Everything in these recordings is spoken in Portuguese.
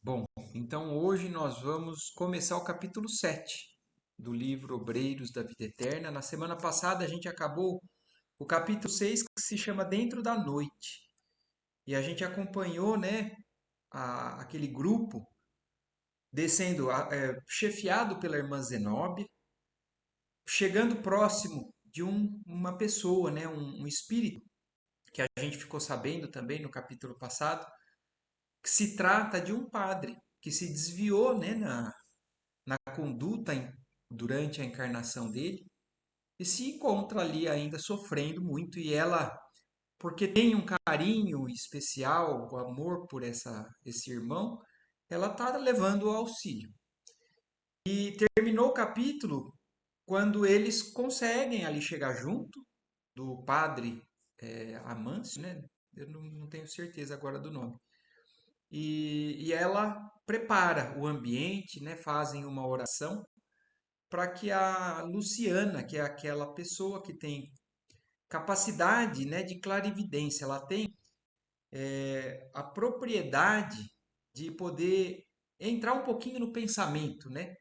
Bom, então hoje nós vamos começar o capítulo 7 do livro Obreiros da Vida Eterna. Na semana passada a gente acabou o capítulo 6 que se chama Dentro da Noite. E a gente acompanhou, né, aquele grupo descendo, chefiado pela irmã Zenobia, chegando próximo de uma pessoa, né, um espírito, que a gente ficou sabendo também no capítulo passado, que se trata de um padre que se desviou, né, na conduta durante a encarnação dele e se encontra ali ainda sofrendo muito. E ela, porque tem um carinho especial, o amor por esse irmão, ela está levando o auxílio. E terminou o capítulo quando eles conseguem ali chegar junto do padre Amâncio, né? Eu não tenho certeza agora do nome. E ela prepara o ambiente, né? Fazem uma oração para que a Luciana, que é aquela pessoa que tem capacidade, né, de clarividência, ela tem a propriedade de poder entrar um pouquinho no pensamento, né?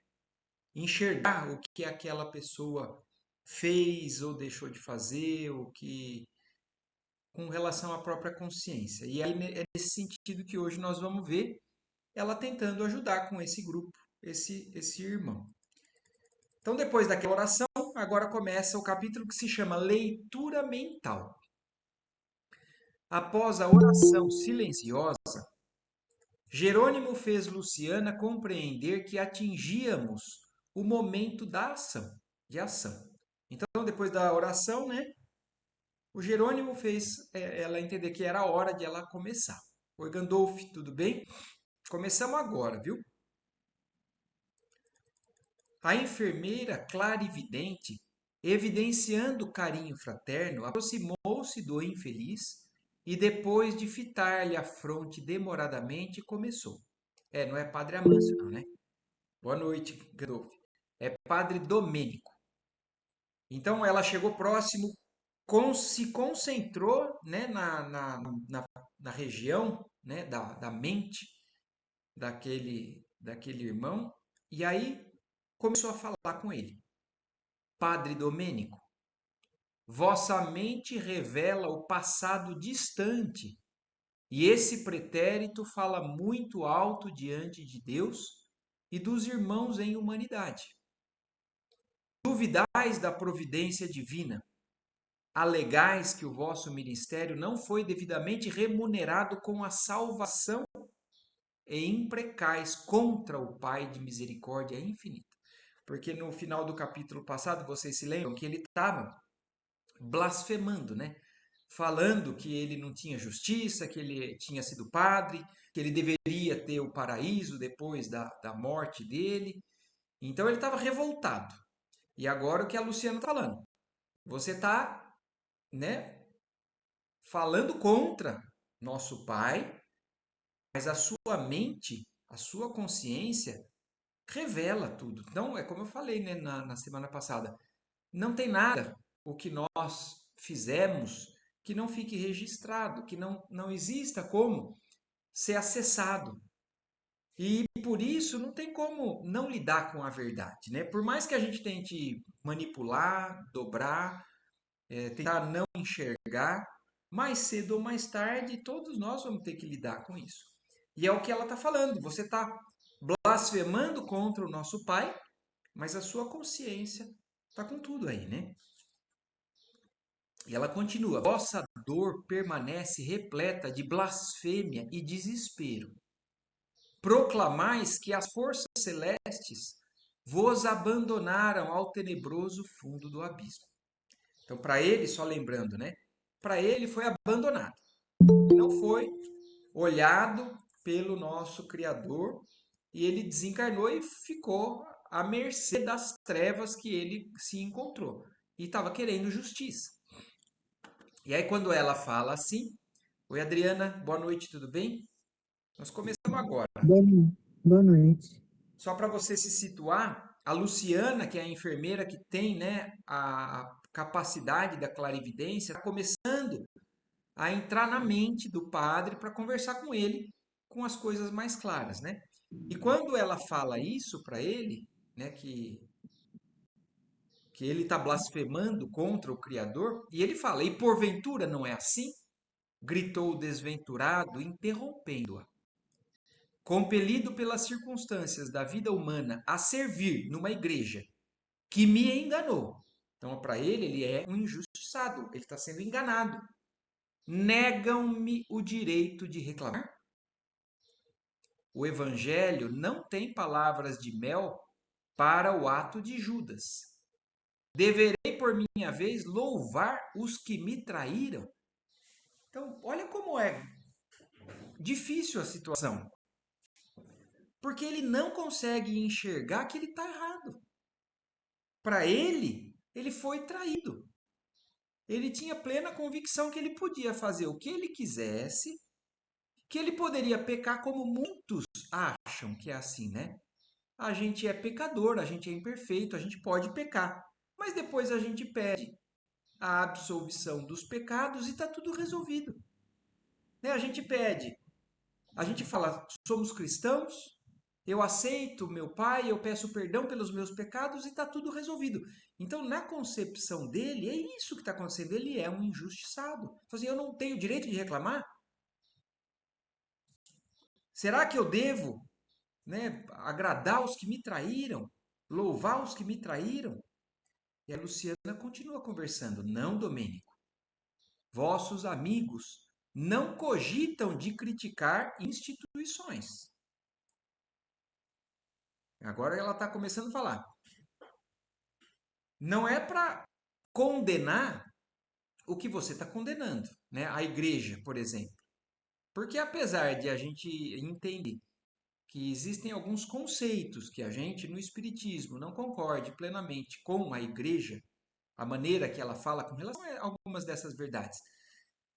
Enxergar o que aquela pessoa fez ou deixou de fazer, o que com relação à própria consciência. E aí é nesse sentido que hoje nós vamos ver ela tentando ajudar com esse grupo, esse irmão. Então, depois daquela oração, agora começa o capítulo que se chama Leitura Mental. Após a oração silenciosa, Jerônimo fez Luciana compreender que atingíamos o momento da ação, de ação. Então, depois da oração, né, o Jerônimo fez ela entender que era a hora de ela começar. Oi, Gandolf, tudo bem? Começamos agora, viu? A enfermeira clarividente, evidenciando carinho fraterno, aproximou-se do infeliz e, depois de fitar-lhe a fronte demoradamente, começou. Não é Padre Amâncio, não, né? Boa noite, Gandolfo. É Padre Domênico. Então ela chegou próximo, se concentrou, né, na região, né, da mente daquele irmão, e aí começou a falar com ele. Padre Domênico, vossa mente revela o passado distante, e esse pretérito fala muito alto diante de Deus e dos irmãos em humanidade. Duvidais da providência divina, alegais que o vosso ministério não foi devidamente remunerado com a salvação e imprecais contra o Pai de misericórdia infinita. Porque no final do capítulo passado, vocês se lembram que ele estava blasfemando, né? Falando que ele não tinha justiça, que ele tinha sido padre, que ele deveria ter o paraíso depois da morte dele. Então ele estava revoltado. E agora o que a Luciana está falando? Você está, né, falando contra nosso pai, mas a sua mente, a sua consciência revela tudo. Então, é como eu falei, né, na semana passada, não tem nada o que nós fizemos que não fique registrado, que não exista como ser acessado. E por isso não tem como não lidar com a verdade, né? Por mais que a gente tente manipular, dobrar, tentar não enxergar, mais cedo ou mais tarde todos nós vamos ter que lidar com isso. E é o que ela está falando. Você está blasfemando contra o nosso Pai, mas a sua consciência está com tudo aí, né? E ela continua: vossa dor permanece repleta de blasfêmia e desespero. Proclamais que as forças celestes vos abandonaram ao tenebroso fundo do abismo. Então, para ele, só lembrando, né? Para ele foi abandonado. Não foi olhado pelo nosso Criador e ele desencarnou e ficou à mercê das trevas que ele se encontrou. E estava querendo justiça. E aí, quando ela fala assim, oi Adriana, boa noite, tudo bem? Nós começamos agora. Boa boa noite. Só para você se situar, a Luciana, que é a enfermeira que tem, né, a capacidade da clarividência, está começando a entrar na mente do padre para conversar com ele com as coisas mais claras, né? E quando ela fala isso para ele, né, que ele está blasfemando contra o Criador, e ele fala, e porventura não é assim? Gritou o desventurado, interrompendo-a. Compelido pelas circunstâncias da vida humana a servir numa igreja que me enganou. Então, para ele, ele é um injustiçado, ele está sendo enganado. Negam-me o direito de reclamar? O evangelho não tem palavras de mel para o ato de Judas. Deverei, por minha vez, louvar os que me traíram? Então, olha como é difícil a situação. Porque ele não consegue enxergar que ele está errado. Para ele, ele foi traído. Ele tinha plena convicção que ele podia fazer o que ele quisesse, que ele poderia pecar como muitos acham que é assim, né? A gente é pecador, a gente é imperfeito, a gente pode pecar. Mas depois a gente pede a absolvição dos pecados e está tudo resolvido. Né? A gente pede, a gente fala, somos cristãos, eu aceito meu pai, eu peço perdão pelos meus pecados e está tudo resolvido. Então, na concepção dele, é isso que está acontecendo. Ele é um injustiçado. Assim, eu não tenho direito de reclamar? Será que eu devo, né, agradar os que me traíram? Louvar os que me traíram? E a Luciana continua conversando. Não, Domênico. Vossos amigos não cogitam de criticar instituições. Agora ela está começando a falar. Não é para condenar o que você está condenando, né? A igreja, por exemplo. Porque apesar de a gente entender que existem alguns conceitos que a gente no Espiritismo não concorde plenamente com a igreja, a maneira que ela fala com relação a algumas dessas verdades,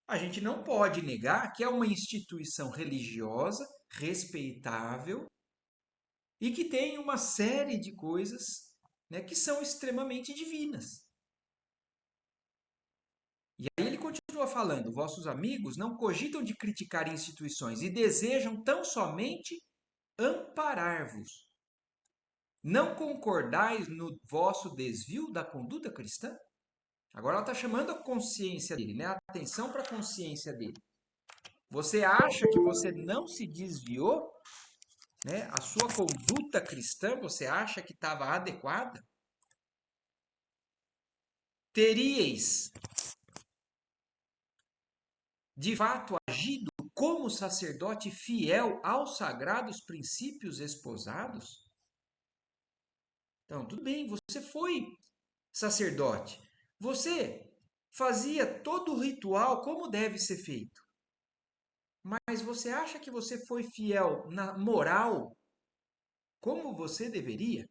a gente não pode negar que é uma instituição religiosa, respeitável e que tem uma série de coisas, né, que são extremamente divinas. E aí ele continua falando: vossos amigos não cogitam de criticar instituições e desejam tão somente amparar-vos. Não concordais no vosso desvio da conduta cristã? Agora ela está chamando a consciência dele, né? A atenção para a consciência dele. Você acha que você não se desviou, né? A sua conduta cristã, você acha que estava adequada? Teríeis de fato agido como sacerdote fiel aos sagrados princípios esposados? Então, tudo bem, você foi sacerdote. Você fazia todo o ritual como deve ser feito. Mas você acha que você foi fiel na moral como você deveria?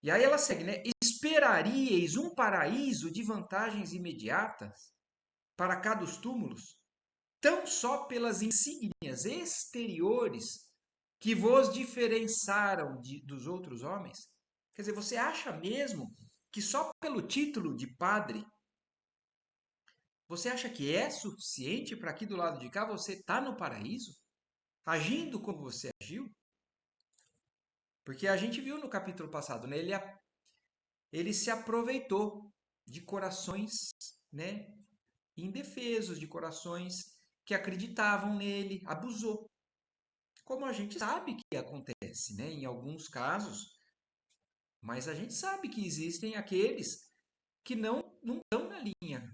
E aí ela segue, né? Esperaríeis um paraíso de vantagens imediatas para cá dos túmulos, tão só pelas insígnias exteriores que vos diferenciaram dos outros homens? Quer dizer, você acha mesmo que só pelo título de padre, você acha que é suficiente para aqui do lado de cá você estar no paraíso? Agindo como você agiu? Porque a gente viu no capítulo passado, né? Ele se aproveitou de corações, né, indefesos, de corações que acreditavam nele, abusou. Como a gente sabe que acontece, né, em alguns casos, mas a gente sabe que existem aqueles que não estão na linha,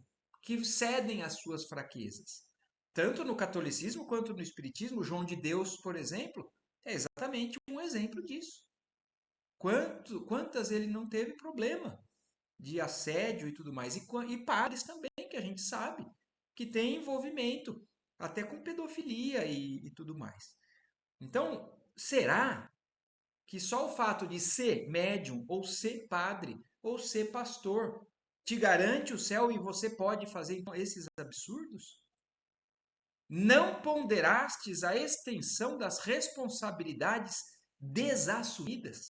que cedem às suas fraquezas. Tanto no catolicismo quanto no espiritismo, João de Deus, por exemplo, é exatamente um exemplo disso. Quantas ele não teve problema de assédio e tudo mais, e padres também, que a gente sabe que tem envolvimento, até com pedofilia e tudo mais. Então, será que só o fato de ser médium, ou ser padre, ou ser pastor, te garante o céu e você pode fazer então, esses absurdos? Não ponderastes a extensão das responsabilidades desassumidas?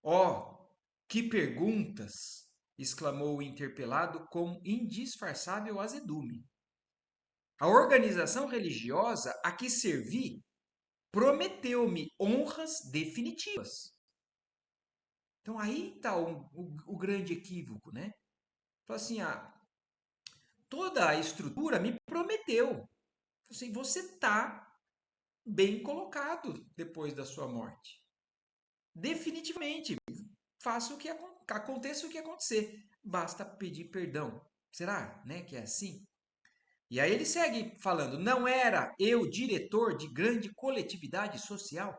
Oh, que perguntas! Exclamou o interpelado com indisfarçável azedume. A organização religiosa a que servi prometeu-me honras definitivas. Então aí está o grande equívoco, né? Então, assim, toda a estrutura me prometeu. Assim, você está bem colocado depois da sua morte. Definitivamente, faça o que aconteça o que acontecer. Basta pedir perdão. Será, né, que é assim? E aí ele segue falando: não era eu diretor de grande coletividade social?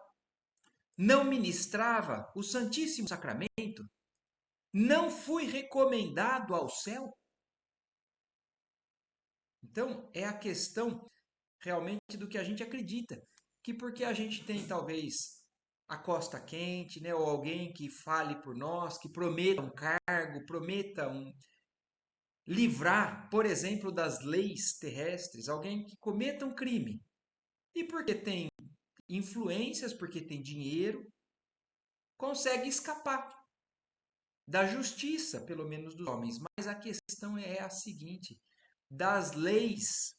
Não ministrava o Santíssimo Sacramento? Não fui recomendado ao céu? Então, é a questão realmente do que a gente acredita. Que porque a gente tem talvez a costa quente, né, ou alguém que fale por nós, que prometa um cargo, prometa livrar, por exemplo, das leis terrestres, alguém que cometa um crime. E porque tem influências, porque tem dinheiro, consegue escapar da justiça, pelo menos dos homens. Mas a questão é a seguinte: das leis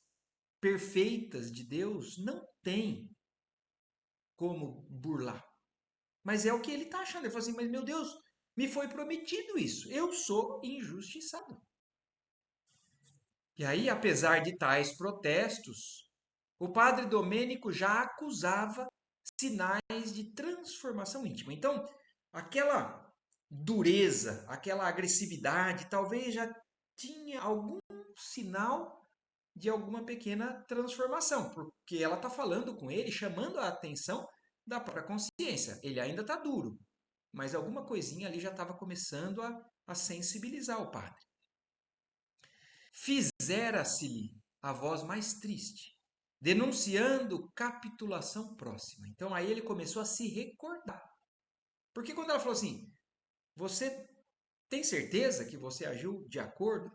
perfeitas de Deus não tem como burlar. Mas é o que ele está achando. Ele fala assim: mas meu Deus, me foi prometido isso. Eu sou injustiçado. E aí, apesar de tais protestos, o padre Domênico já acusava sinais de transformação íntima. Então, aquela dureza, aquela agressividade, talvez já tinha algum sinal de alguma pequena transformação, porque ela está falando com ele, chamando a atenção da própria consciência. Ele ainda está duro, mas alguma coisinha ali já estava começando a sensibilizar o padre. Fizera-se-lhe a voz mais triste, denunciando capitulação próxima. Então aí ele começou a se recordar. Porque quando ela falou assim, você tem certeza que você agiu de acordo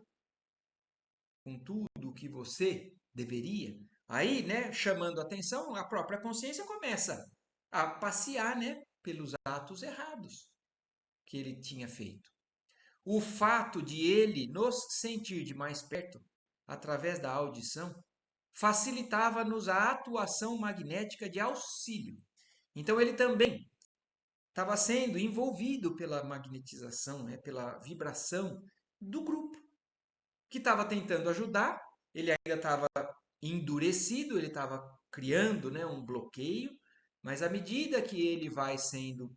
com tudo que você deveria? Aí, né, chamando a atenção, a própria consciência começa a passear, né, pelos atos errados que ele tinha feito. O fato de ele nos sentir de mais perto, através da audição, facilitava-nos a atuação magnética de auxílio. Então ele também estava sendo envolvido pela magnetização, né, pela vibração do grupo, que estava tentando ajudar, ele ainda estava endurecido, ele estava criando, né, um bloqueio, mas à medida que ele vai sendo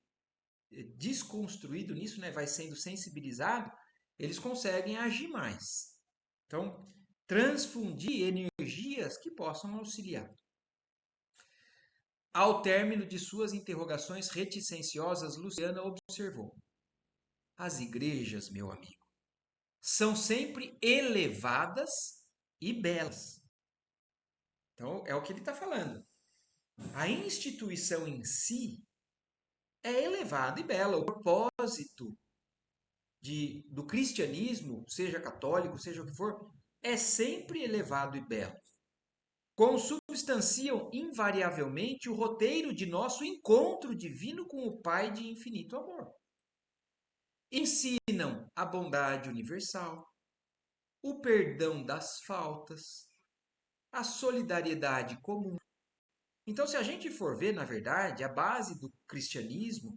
desconstruído nisso, né, vai sendo sensibilizado, eles conseguem agir mais. Então, transfundir energias que possam auxiliar. Ao término de suas interrogações reticenciosas, Luciana observou: as igrejas, meu amigo, são sempre elevadas e belas. Então, é o que ele está falando. A instituição em si é elevada e bela. O propósito do cristianismo, seja católico, seja o que for, é sempre elevado e belo. Consubstanciam invariavelmente o roteiro de nosso encontro divino com o Pai de infinito amor. Ensinam a bondade universal, o perdão das faltas, a solidariedade comum. Então, se a gente for ver, na verdade, a base do cristianismo,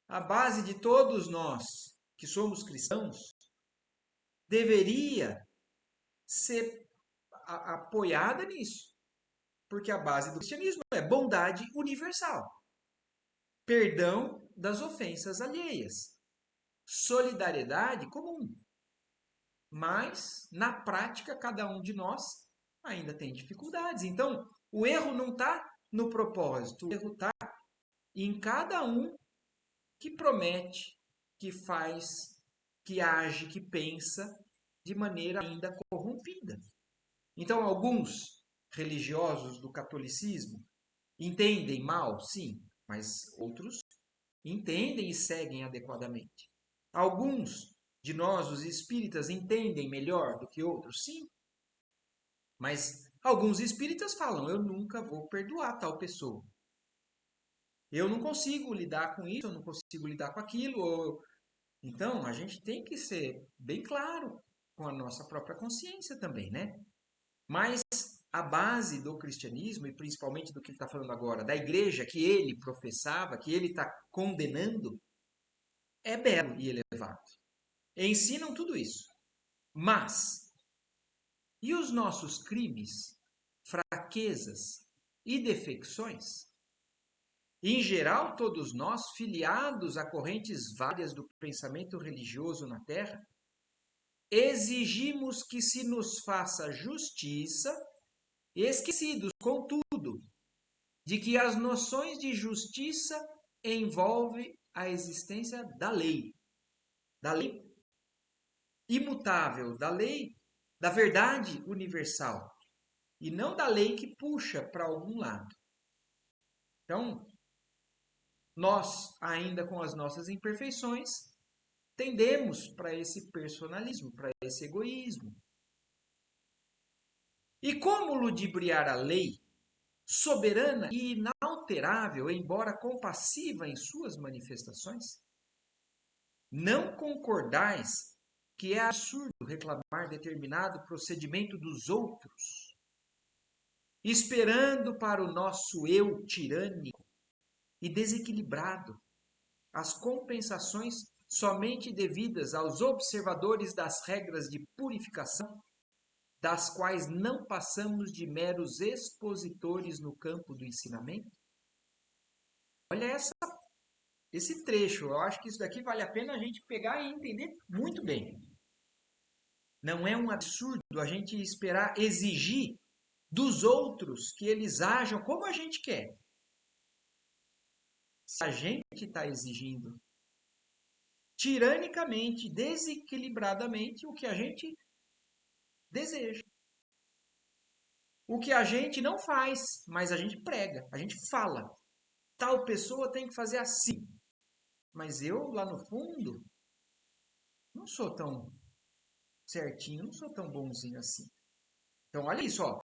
a base de todos nós que somos cristãos, deveria ser apoiada nisso. Porque a base do cristianismo é bondade universal, perdão das ofensas alheias, solidariedade comum. Mas, na prática, cada um de nós ainda tem dificuldades. Então, o erro não está no propósito, o erro está em cada um que promete, que faz, que age, que pensa de maneira ainda corrompida. Então, alguns religiosos do catolicismo entendem mal, sim, mas outros entendem e seguem adequadamente. Alguns de nós, os espíritas, entendem melhor do que outros, sim, mas alguns espíritas falam: eu nunca vou perdoar tal pessoa. Eu não consigo lidar com isso, eu não consigo lidar com aquilo. Então, a gente tem que ser bem claro com a nossa própria consciência também, né? Mas a base do cristianismo, e principalmente do que ele está falando agora, da igreja que ele professava, que ele está condenando, é belo e elevado. Ensinam tudo isso. Mas, e os nossos crimes, fraquezas e defecções? Em geral, todos nós, filiados a correntes várias do pensamento religioso na Terra, exigimos que se nos faça justiça, esquecidos, contudo, de que as noções de justiça envolvem a existência da lei imutável, da verdade universal, e não da lei que puxa para algum lado. Então, nós, ainda com as nossas imperfeições, tendemos para esse personalismo, para esse egoísmo. E como ludibriar a lei, soberana e inalterável, embora compassiva em suas manifestações? Não concordais que é absurdo reclamar determinado procedimento dos outros, esperando para o nosso eu tirânico e desequilibrado as compensações somente devidas aos observadores das regras de purificação, das quais não passamos de meros expositores no campo do ensinamento? Olha esse trecho, eu acho que isso daqui vale a pena a gente pegar e entender muito bem. Não é um absurdo a gente esperar, exigir dos outros que eles ajam como a gente quer. Se a gente está exigindo tiranicamente, desequilibradamente, o que a gente deseja. O que a gente não faz, mas a gente prega, a gente fala. Tal pessoa tem que fazer assim. Mas eu, lá no fundo, não sou tão certinho, não sou tão bonzinho assim. Então, olha isso, ó.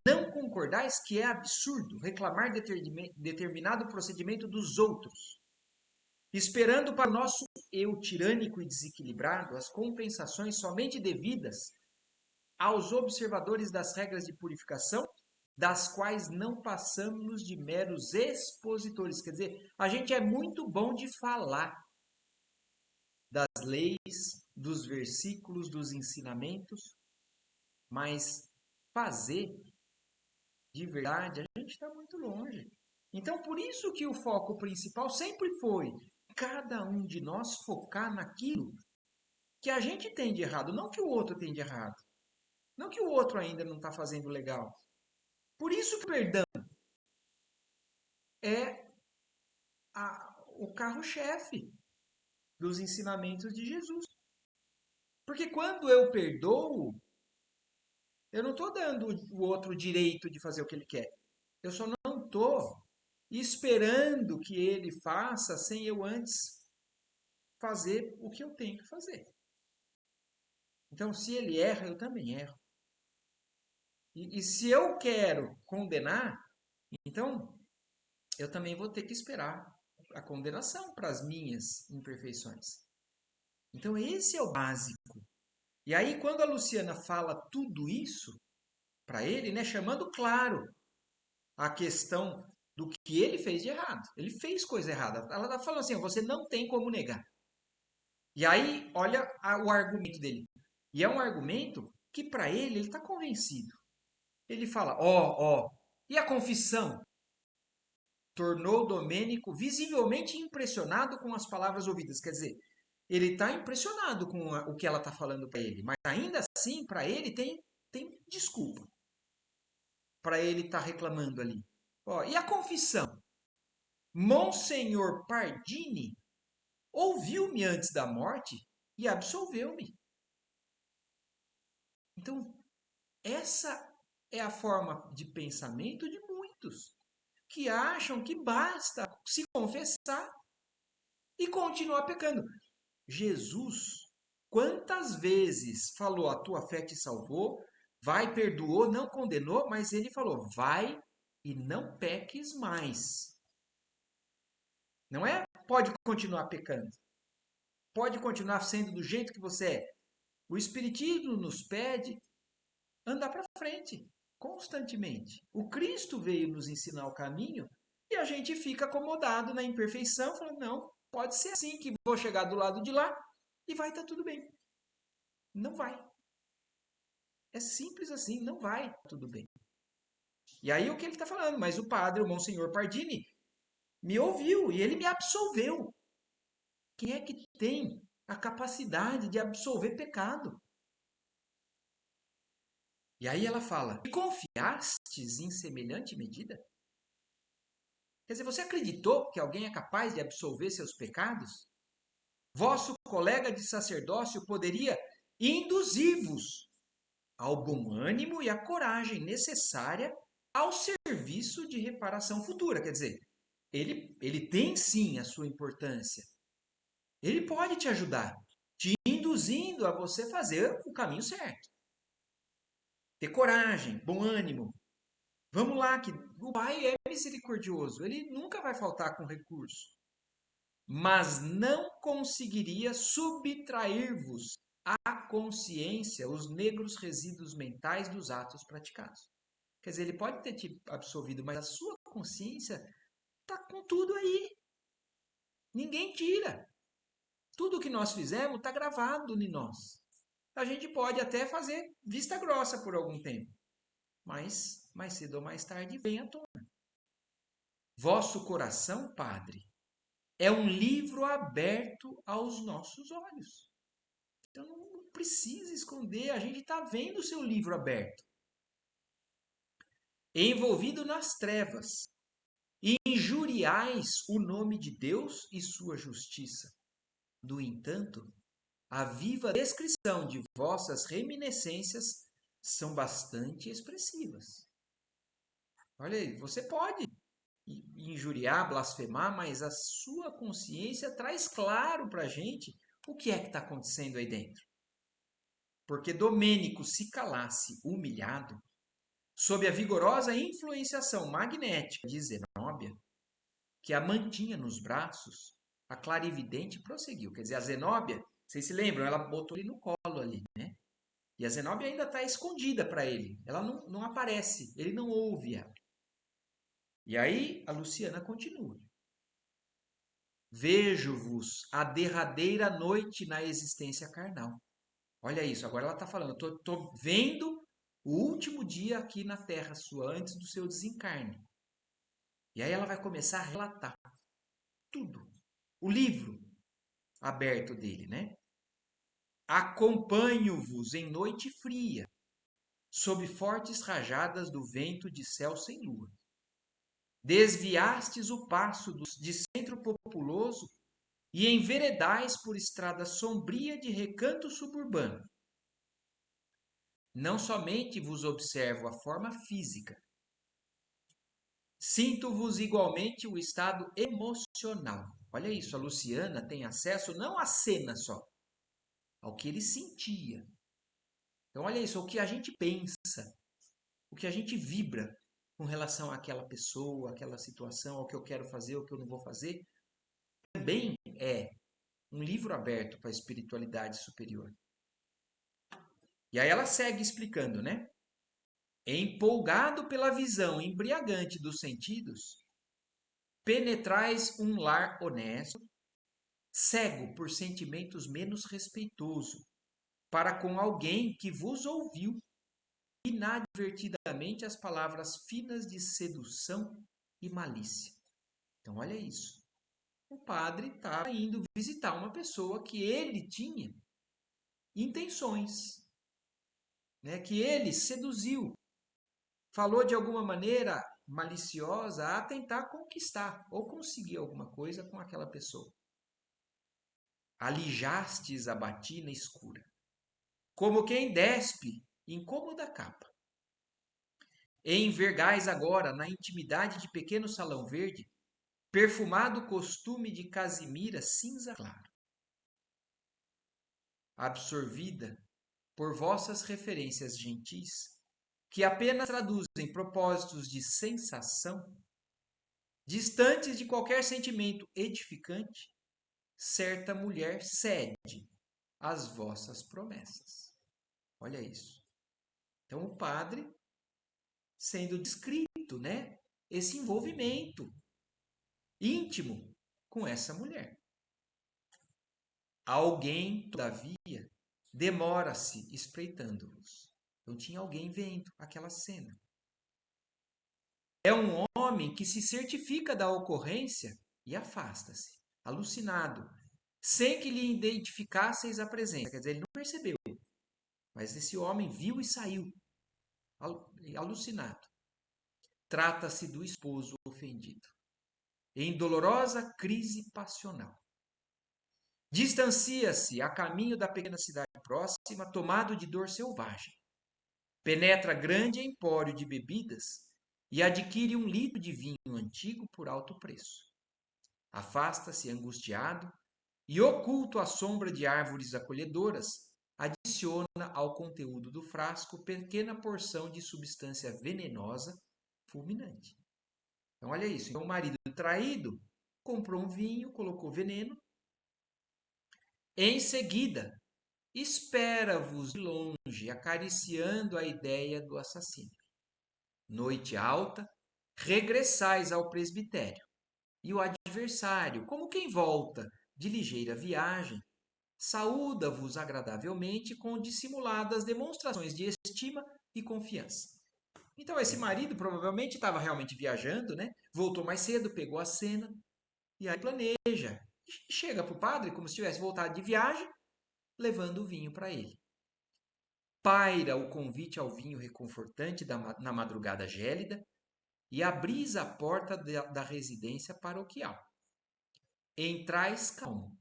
Não concordais que é absurdo reclamar determinado procedimento dos outros, esperando para o nosso eu tirânico e desequilibrado as compensações somente devidas aos observadores das regras de purificação, das quais não passamos de meros expositores. Quer dizer, a gente é muito bom de falar das leis, dos versículos, dos ensinamentos, mas fazer de verdade, a gente está muito longe. Então, por isso que o foco principal sempre foi cada um de nós focar naquilo que a gente tem de errado, não que o outro tem de errado. Não que o outro ainda não está fazendo legal. Por isso que o perdão é o carro-chefe dos ensinamentos de Jesus. Porque quando eu perdoo, eu não estou dando o outro o direito de fazer o que ele quer. Eu só não estou esperando que ele faça sem eu antes fazer o que eu tenho que fazer. Então, se ele erra, eu também erro. E se eu quero condenar, então eu também vou ter que esperar a condenação para as minhas imperfeições. Então, esse é o básico. E aí, quando a Luciana fala tudo isso para ele, né, chamando claro a questão do que ele fez de errado. Ele fez coisa errada. Ela está falando assim, você não tem como negar. E aí, olha o argumento dele. E é um argumento que para ele está convencido. Ele fala, e a confissão? Tornou Domênico visivelmente impressionado com as palavras ouvidas. Quer dizer, ele está impressionado com o que ela está falando para ele, mas ainda assim, para ele, tem desculpa para ele estar reclamando ali. E a confissão? Monsenhor Pardini ouviu-me antes da morte e absolveu-me. Então, essa é a forma de pensamento de muitos que acham que basta se confessar e continuar pecando. Jesus, quantas vezes falou, a tua fé te salvou, vai, perdoou, não condenou, mas ele falou, vai e não peques mais. Não é? Pode continuar pecando. Pode continuar sendo do jeito que você é. O Espiritismo nos pede andar para frente. constantemente. O Cristo veio nos ensinar o caminho e a gente fica acomodado na imperfeição, falando, não, pode ser assim que vou chegar do lado de lá e vai estar tudo bem. Não vai. É simples assim, não vai tudo bem. E aí o que ele está falando? Mas o padre, o Monsenhor Pardini, me ouviu e ele me absolveu. Quem é que tem a capacidade de absolver pecado? E aí ela fala, e confiastes em semelhante medida? Quer dizer, você acreditou que alguém é capaz de absolver seus pecados? Vosso colega de sacerdócio poderia induzir-vos ao bom ânimo e à coragem necessária ao serviço de reparação futura. Quer dizer, ele tem sim a sua importância. Ele pode te ajudar, te induzindo a você fazer o caminho certo. Ter coragem, bom ânimo. Vamos lá, que o Pai é misericordioso. Ele nunca vai faltar com recurso. Mas não conseguiria subtrair-vos à consciência os negros resíduos mentais dos atos praticados. Quer dizer, ele pode ter te absolvido, mas a sua consciência está com tudo aí. Ninguém tira. Tudo que nós fizemos está gravado em nós. A gente pode até fazer vista grossa por algum tempo, mas mais cedo ou mais tarde vem à tona. Vosso coração, Padre, é um livro aberto aos nossos olhos. Então não precisa esconder, a gente está vendo o seu livro aberto. Envolvido nas trevas, injuriais o nome de Deus e sua justiça. No entanto, a viva descrição de vossas reminiscências são bastante expressivas. Olha aí, você pode injuriar, blasfemar, mas a sua consciência traz claro para a gente o que é que está acontecendo aí dentro. Porque Domênico se calasse humilhado, sob a vigorosa influenciação magnética de Zenóbia, que a mantinha nos braços, a clarividente prosseguiu. Quer dizer, a Zenóbia, vocês se lembram, ela botou ele no colo ali, né? E a Zenóbia ainda está escondida para ele. Ela não aparece, ele não ouve ela. E aí a Luciana continua. Vejo-vos a derradeira noite na existência carnal. Olha isso, agora ela está falando, estou vendo o último dia aqui na terra sua, antes do seu desencarne. E aí ela vai começar a relatar tudo. O livro aberto dele, né? Acompanho-vos em noite fria, sob fortes rajadas do vento de céu sem lua. Desviastes o passo de centro populoso e enveredais por estrada sombria de recanto suburbano. Não somente vos observo a forma física, sinto-vos igualmente o estado emocional. Olha isso, a Luciana tem acesso não à cena só, ao que ele sentia. Então, olha isso, o que a gente pensa, o que a gente vibra com relação àquela pessoa, àquela situação, ao que eu quero fazer, ao que eu não vou fazer, também é um livro aberto para a espiritualidade superior. E aí ela segue explicando, né? Empolgado pela visão embriagante dos sentidos, penetrais um lar honesto, cego por sentimentos menos respeitoso, para com alguém que vos ouviu inadvertidamente as palavras finas de sedução e malícia. Então, olha isso. O padre estava indo visitar uma pessoa que ele tinha intenções, né? Que ele seduziu, falou de alguma maneira maliciosa a tentar conquistar ou conseguir alguma coisa com aquela pessoa. Alijastes a batina escura, como quem despe incômoda capa. E envergais agora na intimidade de pequeno salão verde, perfumado costume de casimira cinza claro. Absorvida por vossas referências gentis, que apenas traduzem propósitos de sensação, distantes de qualquer sentimento edificante, certa mulher cede às vossas promessas. Olha isso. Então o padre sendo descrito, né, esse envolvimento íntimo com essa mulher. Alguém, todavia, demora-se espreitando-vos. Então tinha alguém vendo aquela cena. É um homem que se certifica da ocorrência e afasta-se, alucinado, sem que lhe identificasseis a presença. Quer dizer, ele não percebeu, mas esse homem viu e saiu, alucinado. Trata-se do esposo ofendido, em dolorosa crise passional. Distancia-se a caminho da pequena cidade próxima, tomado de dor selvagem. Penetra grande empório de bebidas e adquire 1 litro de vinho antigo por alto preço. Afasta-se angustiado e, oculto à sombra de árvores acolhedoras, adiciona ao conteúdo do frasco pequena porção de substância venenosa fulminante. Então, olha isso. Então, o marido traído comprou um vinho, colocou veneno. Em seguida, espera-vos de longe, acariciando a ideia do assassino. Noite alta, regressais ao presbitério, e o adversário, como quem volta de ligeira viagem, saúda-vos agradavelmente com dissimuladas demonstrações de estima e confiança. Então, esse marido provavelmente estava realmente viajando, né? Voltou mais cedo, pegou a cena, e aí planeja. E chega para o padre como se tivesse voltado de viagem, levando o vinho para ele. Paira o convite ao vinho reconfortante na madrugada gélida e abris a porta da residência paroquial. Entrais calmo.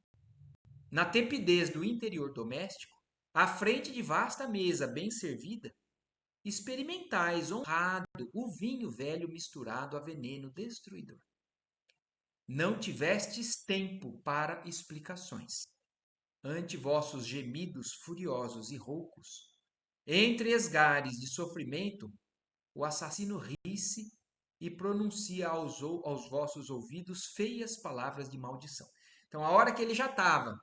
Na tepidez do interior doméstico, à frente de vasta mesa bem servida, experimentais honrado o vinho velho misturado a veneno destruidor. Não tivestes tempo para explicações. Ante vossos gemidos furiosos e roucos, entre esgares de sofrimento, o assassino ri-se e pronuncia aos vossos ouvidos feias palavras de maldição. Então, a hora que ele já estava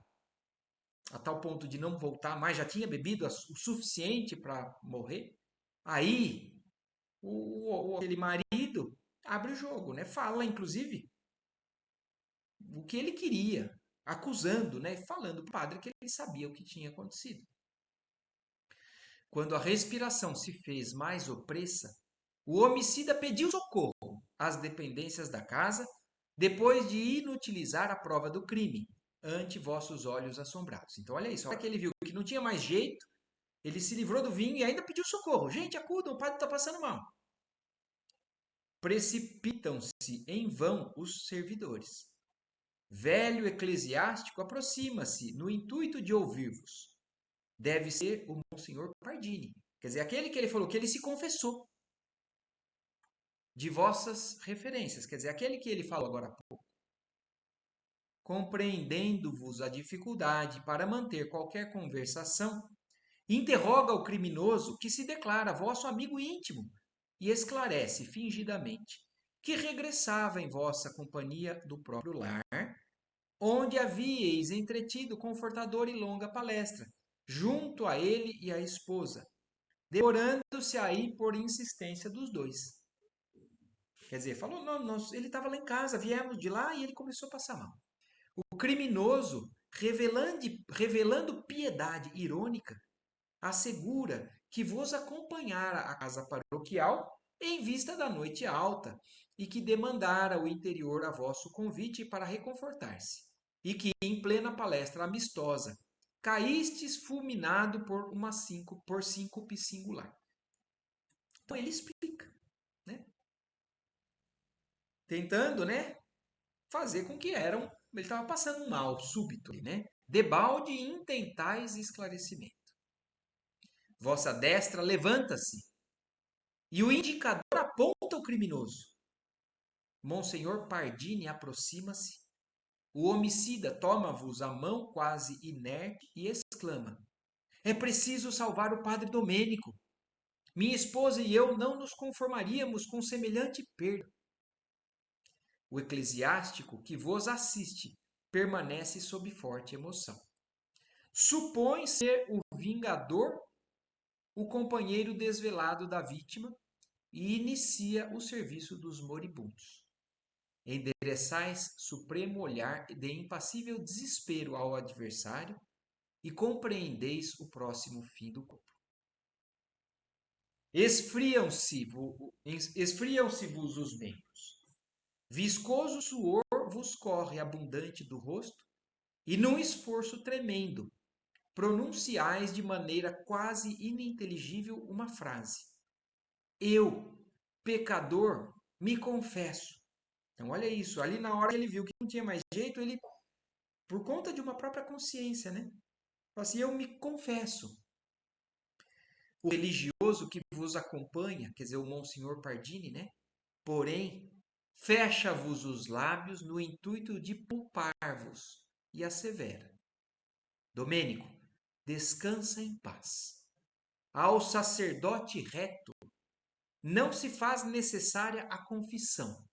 a tal ponto de não voltar mais, já tinha bebido o suficiente para morrer, aí aquele marido abre o jogo, né? Fala, inclusive, o que ele queria, acusando, né? Falando para o padre que ele sabia o que tinha acontecido. Quando a respiração se fez mais opressa, o homicida pediu socorro às dependências da casa, depois de inutilizar a prova do crime ante vossos olhos assombrados. Então, olha isso, a hora que ele viu que não tinha mais jeito, ele se livrou do vinho e ainda pediu socorro. Gente, acudam, o padre está passando mal. Precipitam-se em vão os servidores. Velho eclesiástico aproxima-se no intuito de ouvir-vos. Deve ser o Monsenhor Pardini. Quer dizer, aquele que ele falou que ele se confessou de vossas referências. Quer dizer, aquele que ele falou agora há pouco. Compreendendo-vos a dificuldade para manter qualquer conversação, interroga o criminoso que se declara vosso amigo íntimo e esclarece fingidamente que regressava em vossa companhia do próprio lar, onde havíeis entretido confortadora e longa palestra, junto a ele e à esposa, demorando-se aí por insistência dos dois. Quer dizer, falou, não, ele estava lá em casa, viemos de lá e ele começou a passar mal. O criminoso, revelando piedade irônica, assegura que vos acompanhara à casa paroquial em vista da noite alta e que demandara o interior a vosso convite para reconfortar-se, e que, em plena palestra amistosa, caístes fulminado por síncope singular. Então ele explica, né? Tentando, né, fazer com que ele estava passando um mal súbito, né? Debalde intentais esclarecimento. Vossa destra levanta-se e o indicador aponta o criminoso. Monsenhor Pardini aproxima-se. O homicida toma-vos a mão quase inerte e exclama: é preciso salvar o padre Domênico. Minha esposa e eu não nos conformaríamos com semelhante perda. O eclesiástico que vos assiste permanece sob forte emoção. Supõe ser o vingador, o companheiro desvelado da vítima, e inicia o serviço dos moribundos. Endereçais supremo olhar de impassível desespero ao adversário e compreendeis o próximo fim do corpo. Esfriam-se-vos os membros. Viscoso suor vos corre abundante do rosto, e num esforço tremendo, pronunciais de maneira quase ininteligível uma frase: Eu, pecador, me confesso. Então, olha isso. Ali na hora ele viu que não tinha mais jeito, ele, por conta de uma própria consciência, né? Fala assim: Eu me confesso. O religioso que vos acompanha, quer dizer, o Monsenhor Pardini, né? Porém, fecha-vos os lábios no intuito de poupar-vos e assevera: Domênico, descansa em paz. Ao sacerdote reto não se faz necessária a confissão.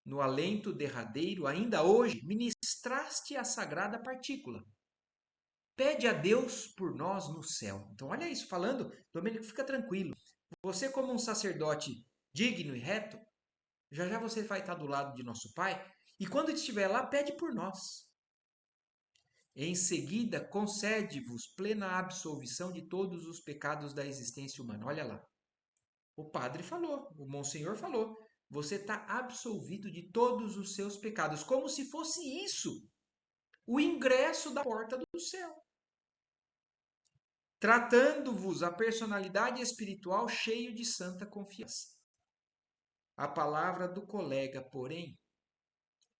No alento derradeiro, ainda hoje, ministraste a sagrada partícula. Pede a Deus por nós no céu. Então, olha isso, falando, Domênico, fica tranquilo. Você, como um sacerdote digno e reto, já já você vai estar do lado de nosso Pai, e quando estiver lá, pede por nós. Em seguida, concede-vos plena absolvição de todos os pecados da existência humana. Olha lá. O padre falou, o Monsenhor falou. Você está absolvido de todos os seus pecados, como se fosse isso o ingresso da porta do céu. Tratando-vos a personalidade espiritual cheio de santa confiança. A palavra do colega, porém,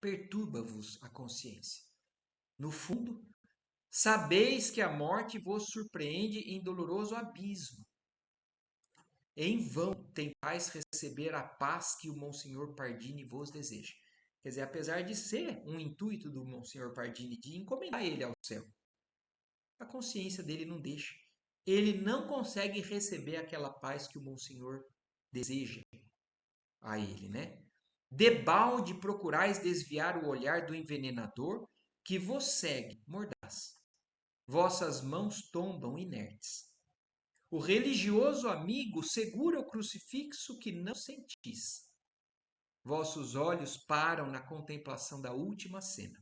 perturba-vos a consciência. No fundo, sabeis que a morte vos surpreende em doloroso abismo. Em vão tentais receber a paz que o Monsenhor Pardini vos deseja. Quer dizer, apesar de ser um intuito do Monsenhor Pardini de encomendar ele ao céu, a consciência dele não deixa. Ele não consegue receber aquela paz que o Monsenhor deseja a ele, né? Debalde procurais desviar o olhar do envenenador que vos segue, mordaz. Vossas mãos tombam inertes. O religioso amigo segura o crucifixo que não sentis. Vossos olhos param na contemplação da última cena.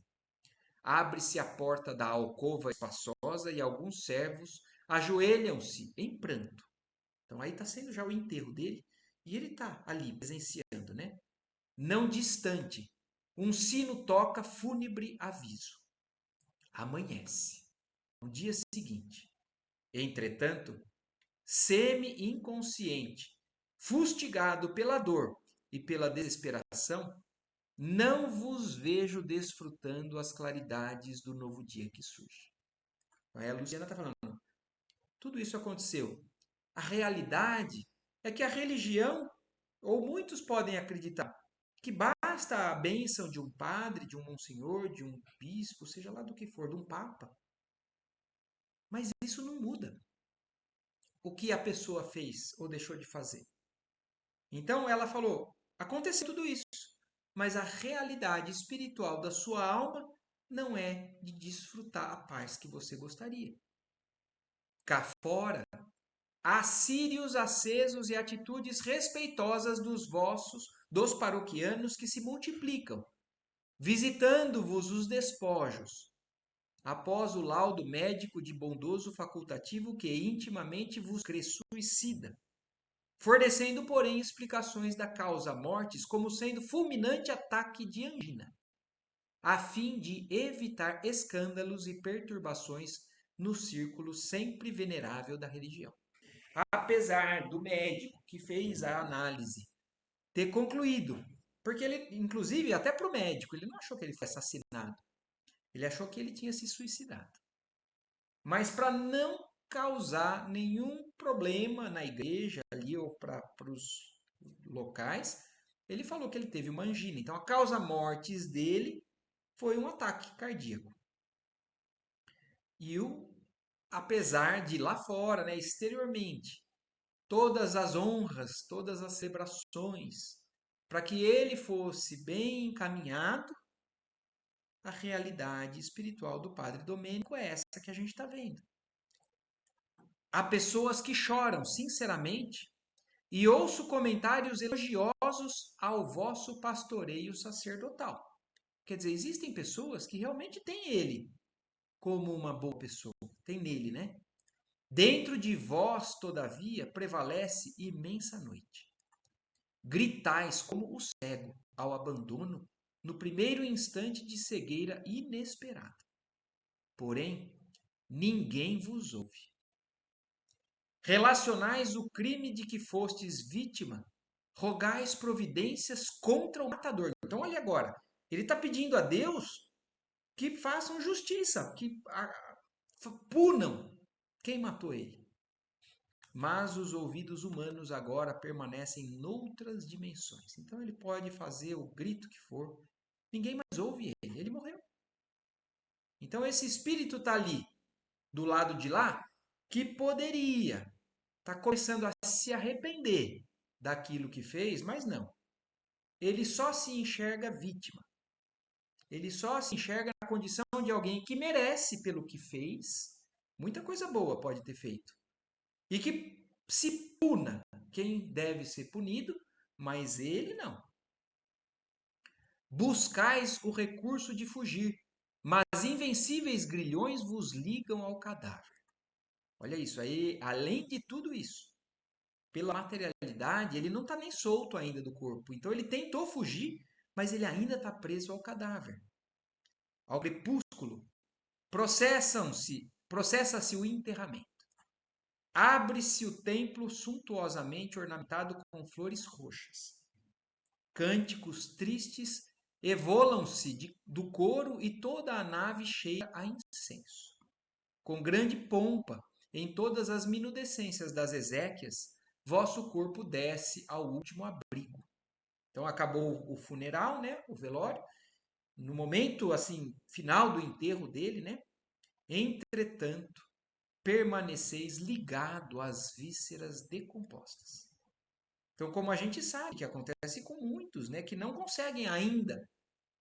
Abre-se a porta da alcova espaçosa e alguns servos ajoelham-se em pranto. Então aí está sendo já o enterro dele e ele está ali presenciando, né? Não distante, um sino toca fúnebre aviso. Amanhece. No dia seguinte. Entretanto, semi-inconsciente, fustigado pela dor e pela desesperação, não vos vejo desfrutando as claridades do novo dia que surge. Aí a Luciana está falando, tudo isso aconteceu. A realidade é que a religião, ou muitos podem acreditar, que basta a bênção de um padre, de um monsenhor, de um bispo, seja lá do que for, de um papa. Mas isso não muda o que a pessoa fez ou deixou de fazer. Então ela falou: aconteceu tudo isso, mas a realidade espiritual da sua alma não é de desfrutar a paz que você gostaria. Cá fora, há círios acesos e atitudes respeitosas dos paroquianos que se multiplicam, visitando-vos os despojos, após o laudo médico de bondoso facultativo que intimamente vos crê suicida, fornecendo, porém, explicações da causa mortis como sendo fulminante ataque de angina, a fim de evitar escândalos e perturbações no círculo sempre venerável da religião. Apesar do médico que fez a análise ter concluído, porque ele, inclusive, até para o médico, ele não achou que ele foi assassinado, ele achou que ele tinha se suicidado. Mas para não causar nenhum problema na igreja ali ou para os locais, ele falou que ele teve uma angina. Então a causa mortis dele foi um ataque cardíaco. E apesar de lá fora, né, exteriormente, todas as honras, todas as celebrações, para que ele fosse bem encaminhado, a realidade espiritual do Padre Domênico é essa que a gente está vendo. Há pessoas que choram, sinceramente, e ouço comentários elogiosos ao vosso pastoreio sacerdotal. Quer dizer, existem pessoas que realmente têm ele como uma boa pessoa, tem nele, né? Dentro de vós, todavia, prevalece imensa noite. Gritais como o cego ao abandono no primeiro instante de cegueira inesperada. Porém, ninguém vos ouve. Relacionais o crime de que fostes vítima, rogais providências contra o matador. Então, olha agora, ele está pedindo a Deus que façam justiça, que punam quem matou ele. Mas os ouvidos humanos agora permanecem noutras dimensões. Então ele pode fazer o grito que for, ninguém mais ouve ele, ele morreu. Então esse espírito está ali, do lado de lá, que poderia estar começando a se arrepender daquilo que fez, mas não. Ele só se enxerga vítima. Ele só se enxerga na condição de alguém que merece pelo que fez. Muita coisa boa pode ter feito. E que se puna quem deve ser punido, mas ele não. Buscais o recurso de fugir, mas invencíveis grilhões vos ligam ao cadáver. Olha isso aí, além de tudo isso, pela materialidade, ele não está nem solto ainda do corpo. Então ele tentou fugir, mas ele ainda está preso ao cadáver. Ao crepúsculo, processa-se o enterramento. Abre-se o templo suntuosamente ornamentado com flores roxas. Cânticos tristes evolam-se do coro e toda a nave cheia a incenso. Com grande pompa, em todas as minudescências das exéquias, vosso corpo desce ao último abrigo. Então acabou o funeral, né, o velório, no momento assim final do enterro dele, né? Entretanto, permaneceis ligado às vísceras decompostas. Então, como a gente sabe que acontece com muitos, né, que não conseguem ainda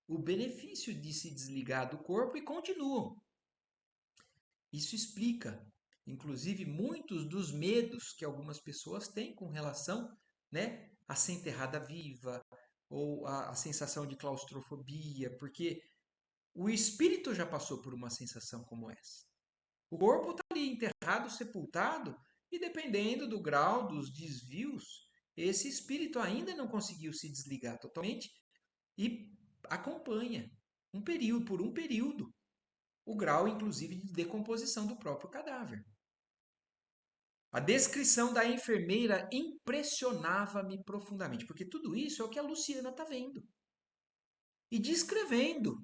o benefício de se desligar do corpo e continuam. Isso explica, inclusive, muitos dos medos que algumas pessoas têm com relação, né, a ser enterrada viva ou a sensação de claustrofobia, porque o espírito já passou por uma sensação como essa. O corpo está ali enterrado, sepultado, e dependendo do grau dos desvios, esse espírito ainda não conseguiu se desligar totalmente e acompanha por um período, o grau, inclusive, de decomposição do próprio cadáver. A descrição da enfermeira impressionava-me profundamente, porque tudo isso é o que a Luciana está vendo. E descrevendo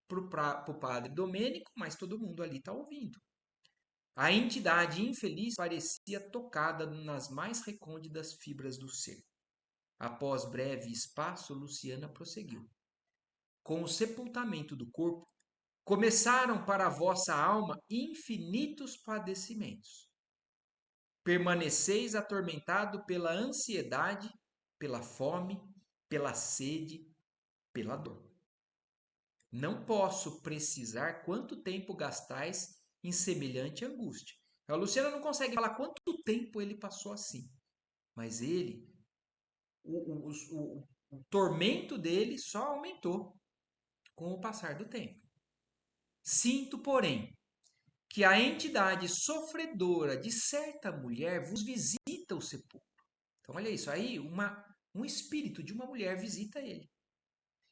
para o padre Domênico, mas todo mundo ali está ouvindo. A entidade infeliz parecia tocada nas mais recônditas fibras do ser. Após breve espaço, Luciana prosseguiu. Com o sepultamento do corpo, começaram para a vossa alma infinitos padecimentos. Permaneceis atormentado pela ansiedade, pela fome, pela sede, pela dor. Não posso precisar quanto tempo gastais em semelhante angústia. A Luciana não consegue falar quanto tempo ele passou assim, mas o tormento dele só aumentou com o passar do tempo. Sinto, porém, que a entidade sofredora de certa mulher vos visita o sepulcro. Então, olha isso aí, um espírito de uma mulher visita ele.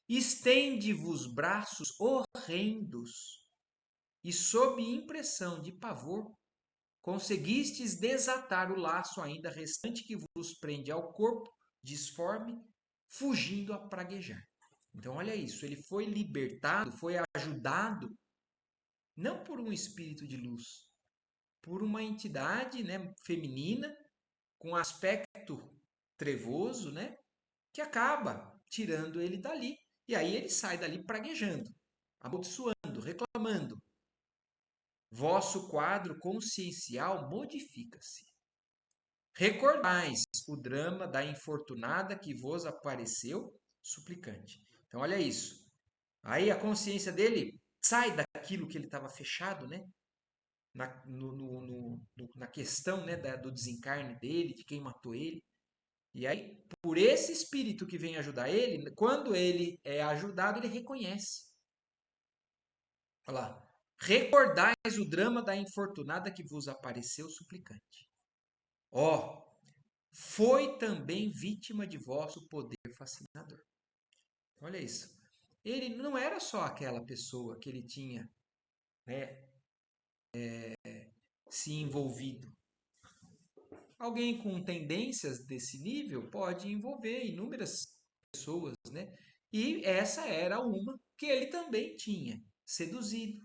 Estende-vos braços horrendos e, sob impressão de pavor, conseguistes desatar o laço ainda restante que vos prende ao corpo disforme, fugindo a praguejar. Então, olha isso, ele foi libertado, foi ajudado, não por um espírito de luz, por uma entidade, né, feminina, com aspecto trevoso, né, que acaba tirando ele dali. E aí ele sai dali praguejando, amaldiçoando, reclamando. Vosso quadro consciencial modifica-se. Recordais o drama da infortunada que vos apareceu suplicante. Então, olha isso. Aí a consciência dele sai daquilo que ele estava fechado, né? Na questão, né, do desencarne dele, de quem matou ele. E aí, por esse espírito que vem ajudar ele, quando ele é ajudado, ele reconhece. Olha lá. Recordais o drama da infortunada que vos apareceu suplicante. Ó, foi também vítima de vosso poder fascinador. Olha isso. Ele não era só aquela pessoa que ele tinha, né, se envolvido. Alguém com tendências desse nível pode envolver inúmeras pessoas, né? E essa era uma que ele também tinha seduzido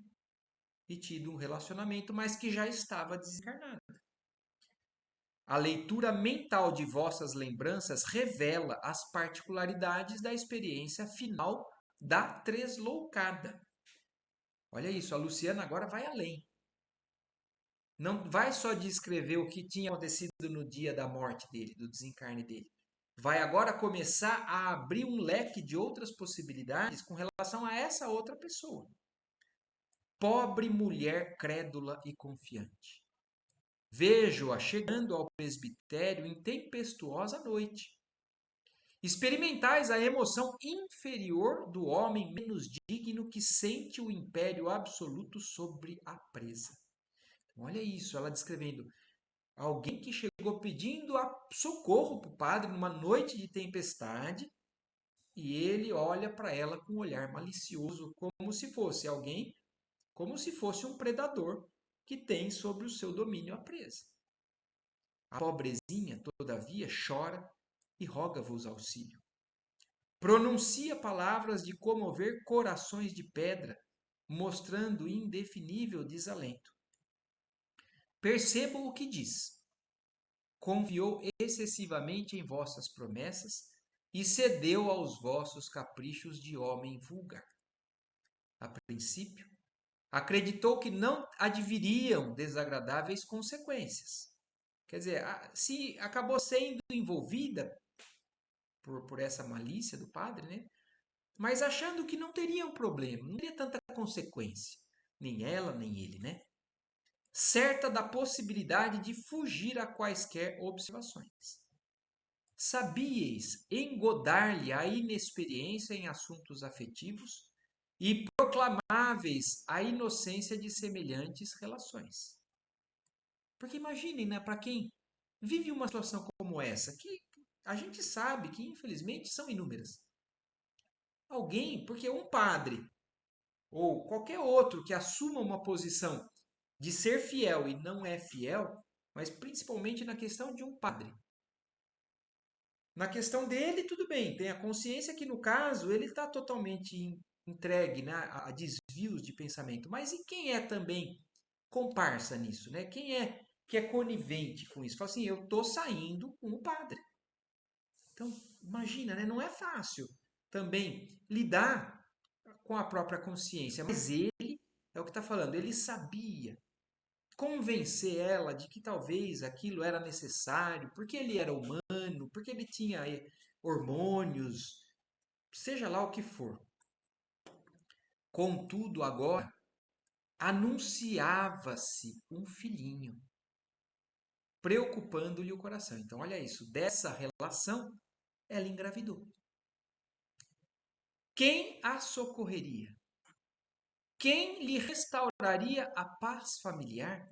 e tido um relacionamento, mas que já estava desencarnada. A leitura mental de vossas lembranças revela as particularidades da experiência final da tresloucada. Olha isso, a Luciana agora vai além. Não vai só descrever o que tinha acontecido no dia da morte dele, do desencarne dele. Vai agora começar a abrir um leque de outras possibilidades com relação a essa outra pessoa. Pobre mulher crédula e confiante. Vejo-a chegando ao presbitério em tempestuosa noite. Experimentais a emoção inferior do homem menos digno que sente o império absoluto sobre a presa. Olha isso, ela descrevendo alguém que chegou pedindo socorro para o padre numa noite de tempestade e ele olha para ela com um olhar malicioso, como se fosse alguém, como se fosse um predador que tem sobre o seu domínio a presa. A pobrezinha, todavia, chora e roga-vos auxílio. Pronuncia palavras de comover corações de pedra, mostrando indefinível desalento. Percebam o que diz. Confiou excessivamente em vossas promessas e cedeu aos vossos caprichos de homem vulgar. A princípio, acreditou que não adviriam desagradáveis consequências. Quer dizer, se acabou sendo envolvida por essa malícia do padre, né? Mas achando que não teria um problema, não teria tanta consequência. Nem ela, nem ele, né? Certa da possibilidade de fugir a quaisquer observações. Sabíeis engodar-lhe a inexperiência em assuntos afetivos e proclamáveis a inocência de semelhantes relações. Porque imaginem, né, para quem vive uma situação como essa, que a gente sabe que infelizmente são inúmeras. Alguém, porque um padre ou qualquer outro que assuma uma posição de ser fiel e não é fiel, mas principalmente na questão de um padre. Na questão dele, tudo bem, tem a consciência que, no caso, ele está totalmente entregue, né, a desvios de pensamento. Mas e quem é também comparsa nisso? Né? Quem é que é conivente com isso? Fala assim, eu estou saindo com o padre. Então, imagina, né? Não é fácil também lidar com a própria consciência. Mas ele, é o que está falando, ele sabia convencer ela de que talvez aquilo era necessário, porque ele era humano, porque ele tinha hormônios, seja lá o que for. Contudo, agora anunciava-se um filhinho, preocupando-lhe o coração. Então, olha isso, dessa relação, ela engravidou. Quem a socorreria? Quem lhe restauraria a paz familiar?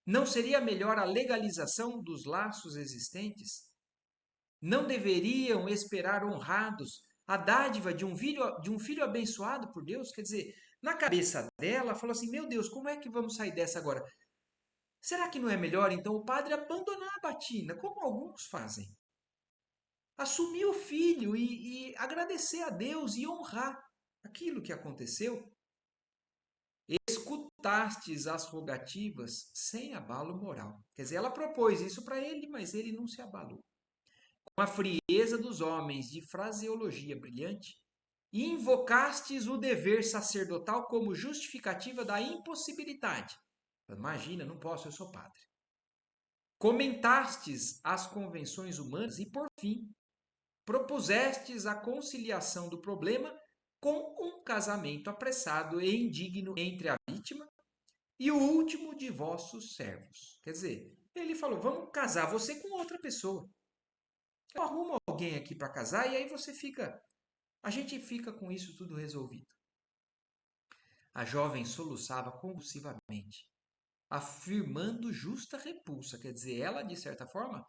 Não seria melhor a legalização dos laços existentes? Não deveriam esperar honrados a dádiva de um filho abençoado por Deus? Quer dizer, na cabeça dela, falou assim: meu Deus, como é que vamos sair dessa agora? Será que não é melhor então o padre abandonar a batina, como alguns fazem? Assumir o filho e agradecer a Deus e honrar aquilo que aconteceu? Escutastes as rogativas sem abalo moral. Quer dizer, ela propôs isso para ele, mas ele não se abalou. Com a frieza dos homens de fraseologia brilhante, e invocastes o dever sacerdotal como justificativa da impossibilidade. Imagina, não posso, eu sou padre. Comentastes as convenções humanas e, por fim, propusestes a conciliação do problema com um casamento apressado e indigno entre a vítima e o último de vossos servos. Quer dizer, ele falou: vamos casar você com outra pessoa. Eu arrumo alguém aqui para casar e aí a gente fica com isso tudo resolvido. A jovem soluçava convulsivamente, afirmando justa repulsa. Quer dizer, ela, de certa forma,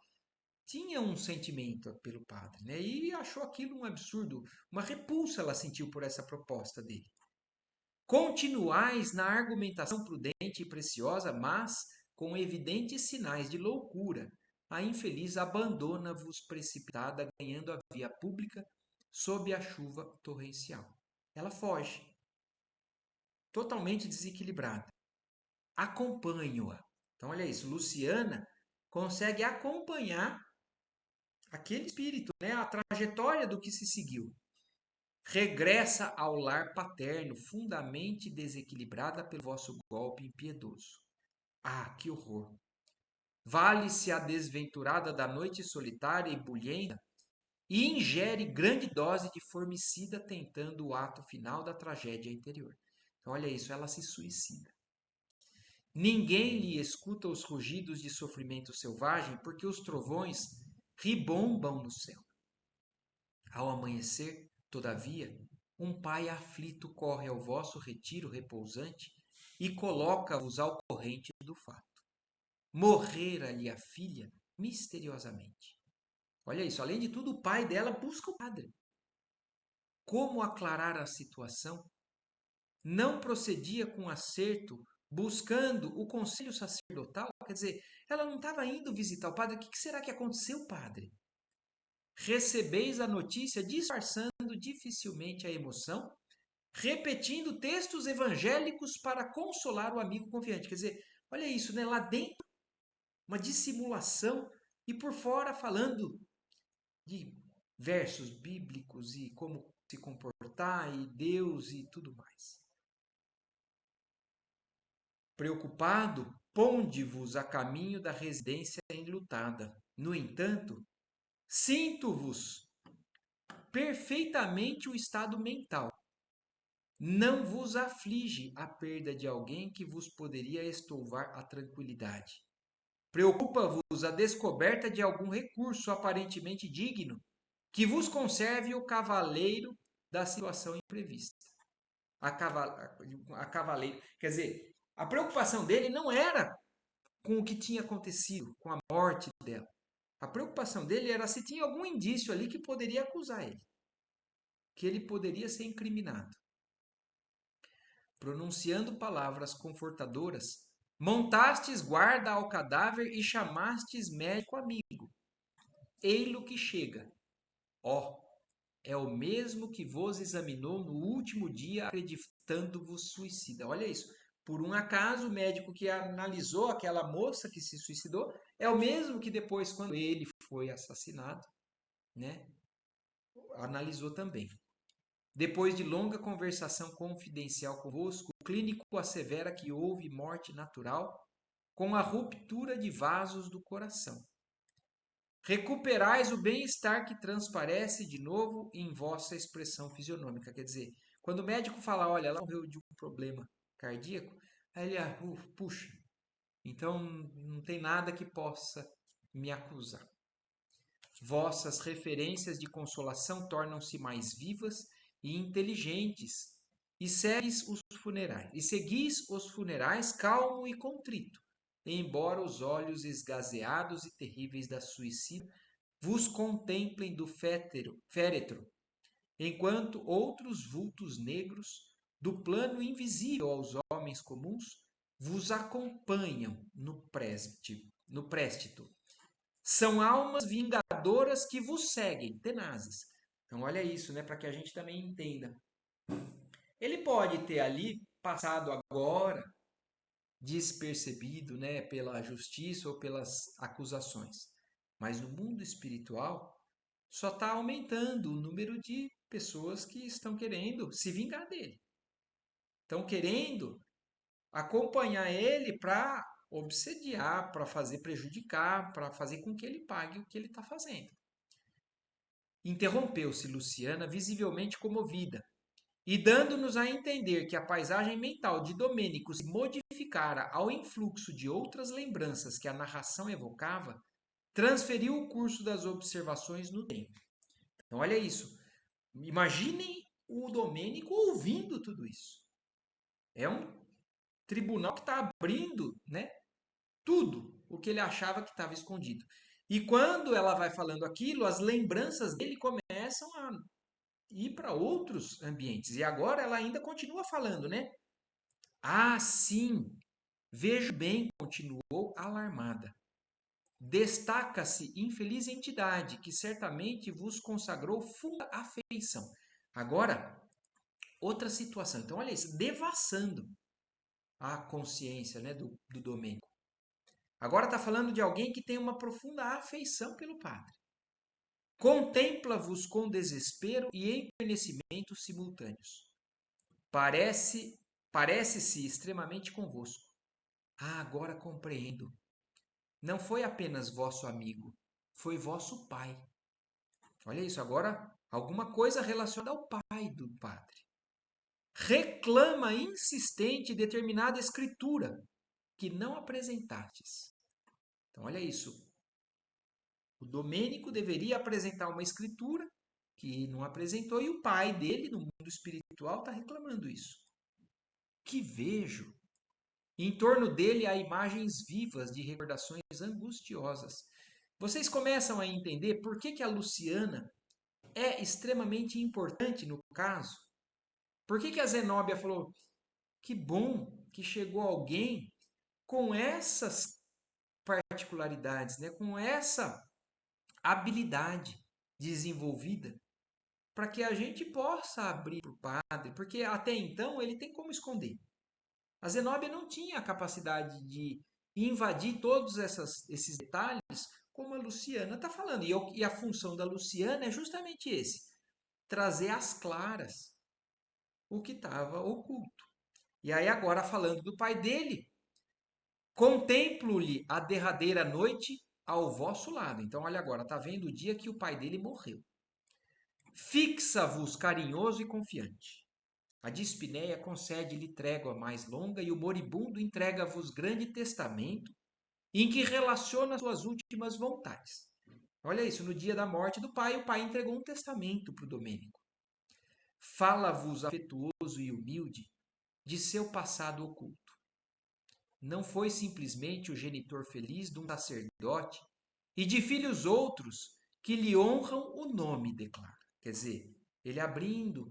tinha um sentimento pelo padre, né? E achou aquilo um absurdo, uma repulsa ela sentiu por essa proposta dele. Continuais na argumentação prudente e preciosa, mas com evidentes sinais de loucura. A infeliz abandona-vos precipitada, ganhando a via pública sob a chuva torrencial. Ela foge, totalmente desequilibrada. Acompanho-a. Então, olha isso, Luciana consegue acompanhar aquele espírito, né? A trajetória do que se seguiu. Regressa ao lar paterno, fundamente desequilibrada pelo vosso golpe impiedoso. Ah, que horror! Vale-se a desventurada da noite solitária e bulhenta e ingere grande dose de formicida tentando o ato final da tragédia interior. Então, olha isso, ela se suicida. Ninguém lhe escuta os rugidos de sofrimento selvagem, porque os trovões ribombam no céu. Ao amanhecer, todavia, um pai aflito corre ao vosso retiro repousante e coloca-vos ao corrente do fato. Morrera-lhe a filha misteriosamente. Olha isso, além de tudo, o pai dela busca o padre. Como aclarar a situação? Não procedia com acerto, buscando o conselho sacerdotal? Quer dizer, ela não estava indo visitar o padre. O que será que aconteceu, padre? Recebeis a notícia disfarçando dificilmente a emoção, repetindo textos evangélicos para consolar o amigo confiante. Quer dizer, olha isso, né? Lá dentro, uma dissimulação e por fora falando de versos bíblicos e como se comportar e Deus e tudo mais. Preocupado, ponde-vos a caminho da residência enlutada. No entanto, sinto-vos perfeitamente o estado mental. Não vos aflige a perda de alguém que vos poderia estouvar a tranquilidade. Preocupa-vos a descoberta de algum recurso aparentemente digno que vos conserve o cavaleiro da situação imprevista. A cavaleiro, quer dizer, a preocupação dele não era com o que tinha acontecido, com a morte dela. A preocupação dele era se tinha algum indício ali que poderia acusar ele, que ele poderia ser incriminado. Pronunciando palavras confortadoras, montastes guarda ao cadáver e chamastes médico amigo. Ei-lo que chega. Ó, é o mesmo que vos examinou no último dia, acreditando-vos suicida. Olha isso. Por um acaso, o médico que analisou aquela moça que se suicidou é o mesmo que depois, quando ele foi assassinado, né, analisou também. Depois de longa conversação confidencial convosco, o clínico assevera que houve morte natural com a ruptura de vasos do coração. Recuperais o bem-estar que transparece de novo em vossa expressão fisionômica. Quer dizer, quando o médico fala, olha, ela morreu de um problema cardíaco, aí ele, puxa, então não tem nada que possa me acusar. Vossas referências de consolação tornam-se mais vivas e inteligentes, e seguis os funerais calmo e contrito, embora os olhos esgazeados e terríveis da suicida vos contemplem do féretro, enquanto outros vultos negros, do plano invisível aos homens comuns, vos acompanham no préstito. São almas vingadoras que vos seguem, tenazes. Então, olha isso, né, para que a gente também entenda. Ele pode ter ali passado agora despercebido, né, pela justiça ou pelas acusações. Mas no mundo espiritual, só está aumentando o número de pessoas que estão querendo se vingar dele. Estão querendo acompanhar ele para obsediar, para fazer prejudicar, para fazer com que ele pague o que ele está fazendo. Interrompeu-se Luciana, visivelmente comovida, e dando-nos a entender que a paisagem mental de Domênico se modificara ao influxo de outras lembranças que a narração evocava, transferiu o curso das observações no tempo. Então, olha isso. Imaginem o Domênico ouvindo tudo isso. É um tribunal que está abrindo, né, tudo o que ele achava que estava escondido. E quando ela vai falando aquilo, as lembranças dele começam a ir para outros ambientes. E agora ela ainda continua falando, né? Ah, sim, vejo bem, continuou alarmada. Destaca-se infeliz entidade, que certamente vos consagrou funda afeição. Agora, outra situação. Então, olha isso, devassando a consciência, né, do Domênico. Agora está falando de alguém que tem uma profunda afeição pelo padre. Contempla-vos com desespero e enternecimento simultâneos. Parece-se extremamente convosco. Ah, agora compreendo. Não foi apenas vosso amigo, foi vosso pai. Olha isso, agora alguma coisa relacionada ao pai do padre. Reclama insistente determinada escritura que não apresentastes. Então, olha isso. O Domênico deveria apresentar uma escritura que não apresentou e o pai dele, no mundo espiritual, está reclamando isso. Que vejo. Em torno dele há imagens vivas de recordações angustiosas. Vocês começam a entender por que a Luciana é extremamente importante no caso? Por que a Zenóbia falou que bom que chegou alguém com essas particularidades, né? Com essa habilidade desenvolvida para que a gente possa abrir para o padre, porque até então ele tem como esconder. A Zenóbia não tinha a capacidade de invadir todos esses detalhes como a Luciana está falando. E a função da Luciana é justamente esse, trazer às claras o que estava oculto. E aí agora falando do pai dele, contemplo-lhe a derradeira noite ao vosso lado. Então olha agora, está vendo o dia que o pai dele morreu. Fixa-vos carinhoso e confiante. A dispneia concede-lhe trégua mais longa e o moribundo entrega-vos grande testamento em que relaciona suas últimas vontades. Olha isso, no dia da morte do pai, o pai entregou um testamento para o Domênico. Fala-vos afetuoso e humilde de seu passado oculto. Não foi simplesmente o genitor feliz de um sacerdote e de filhos outros que lhe honram o nome, declara. Quer dizer, ele abrindo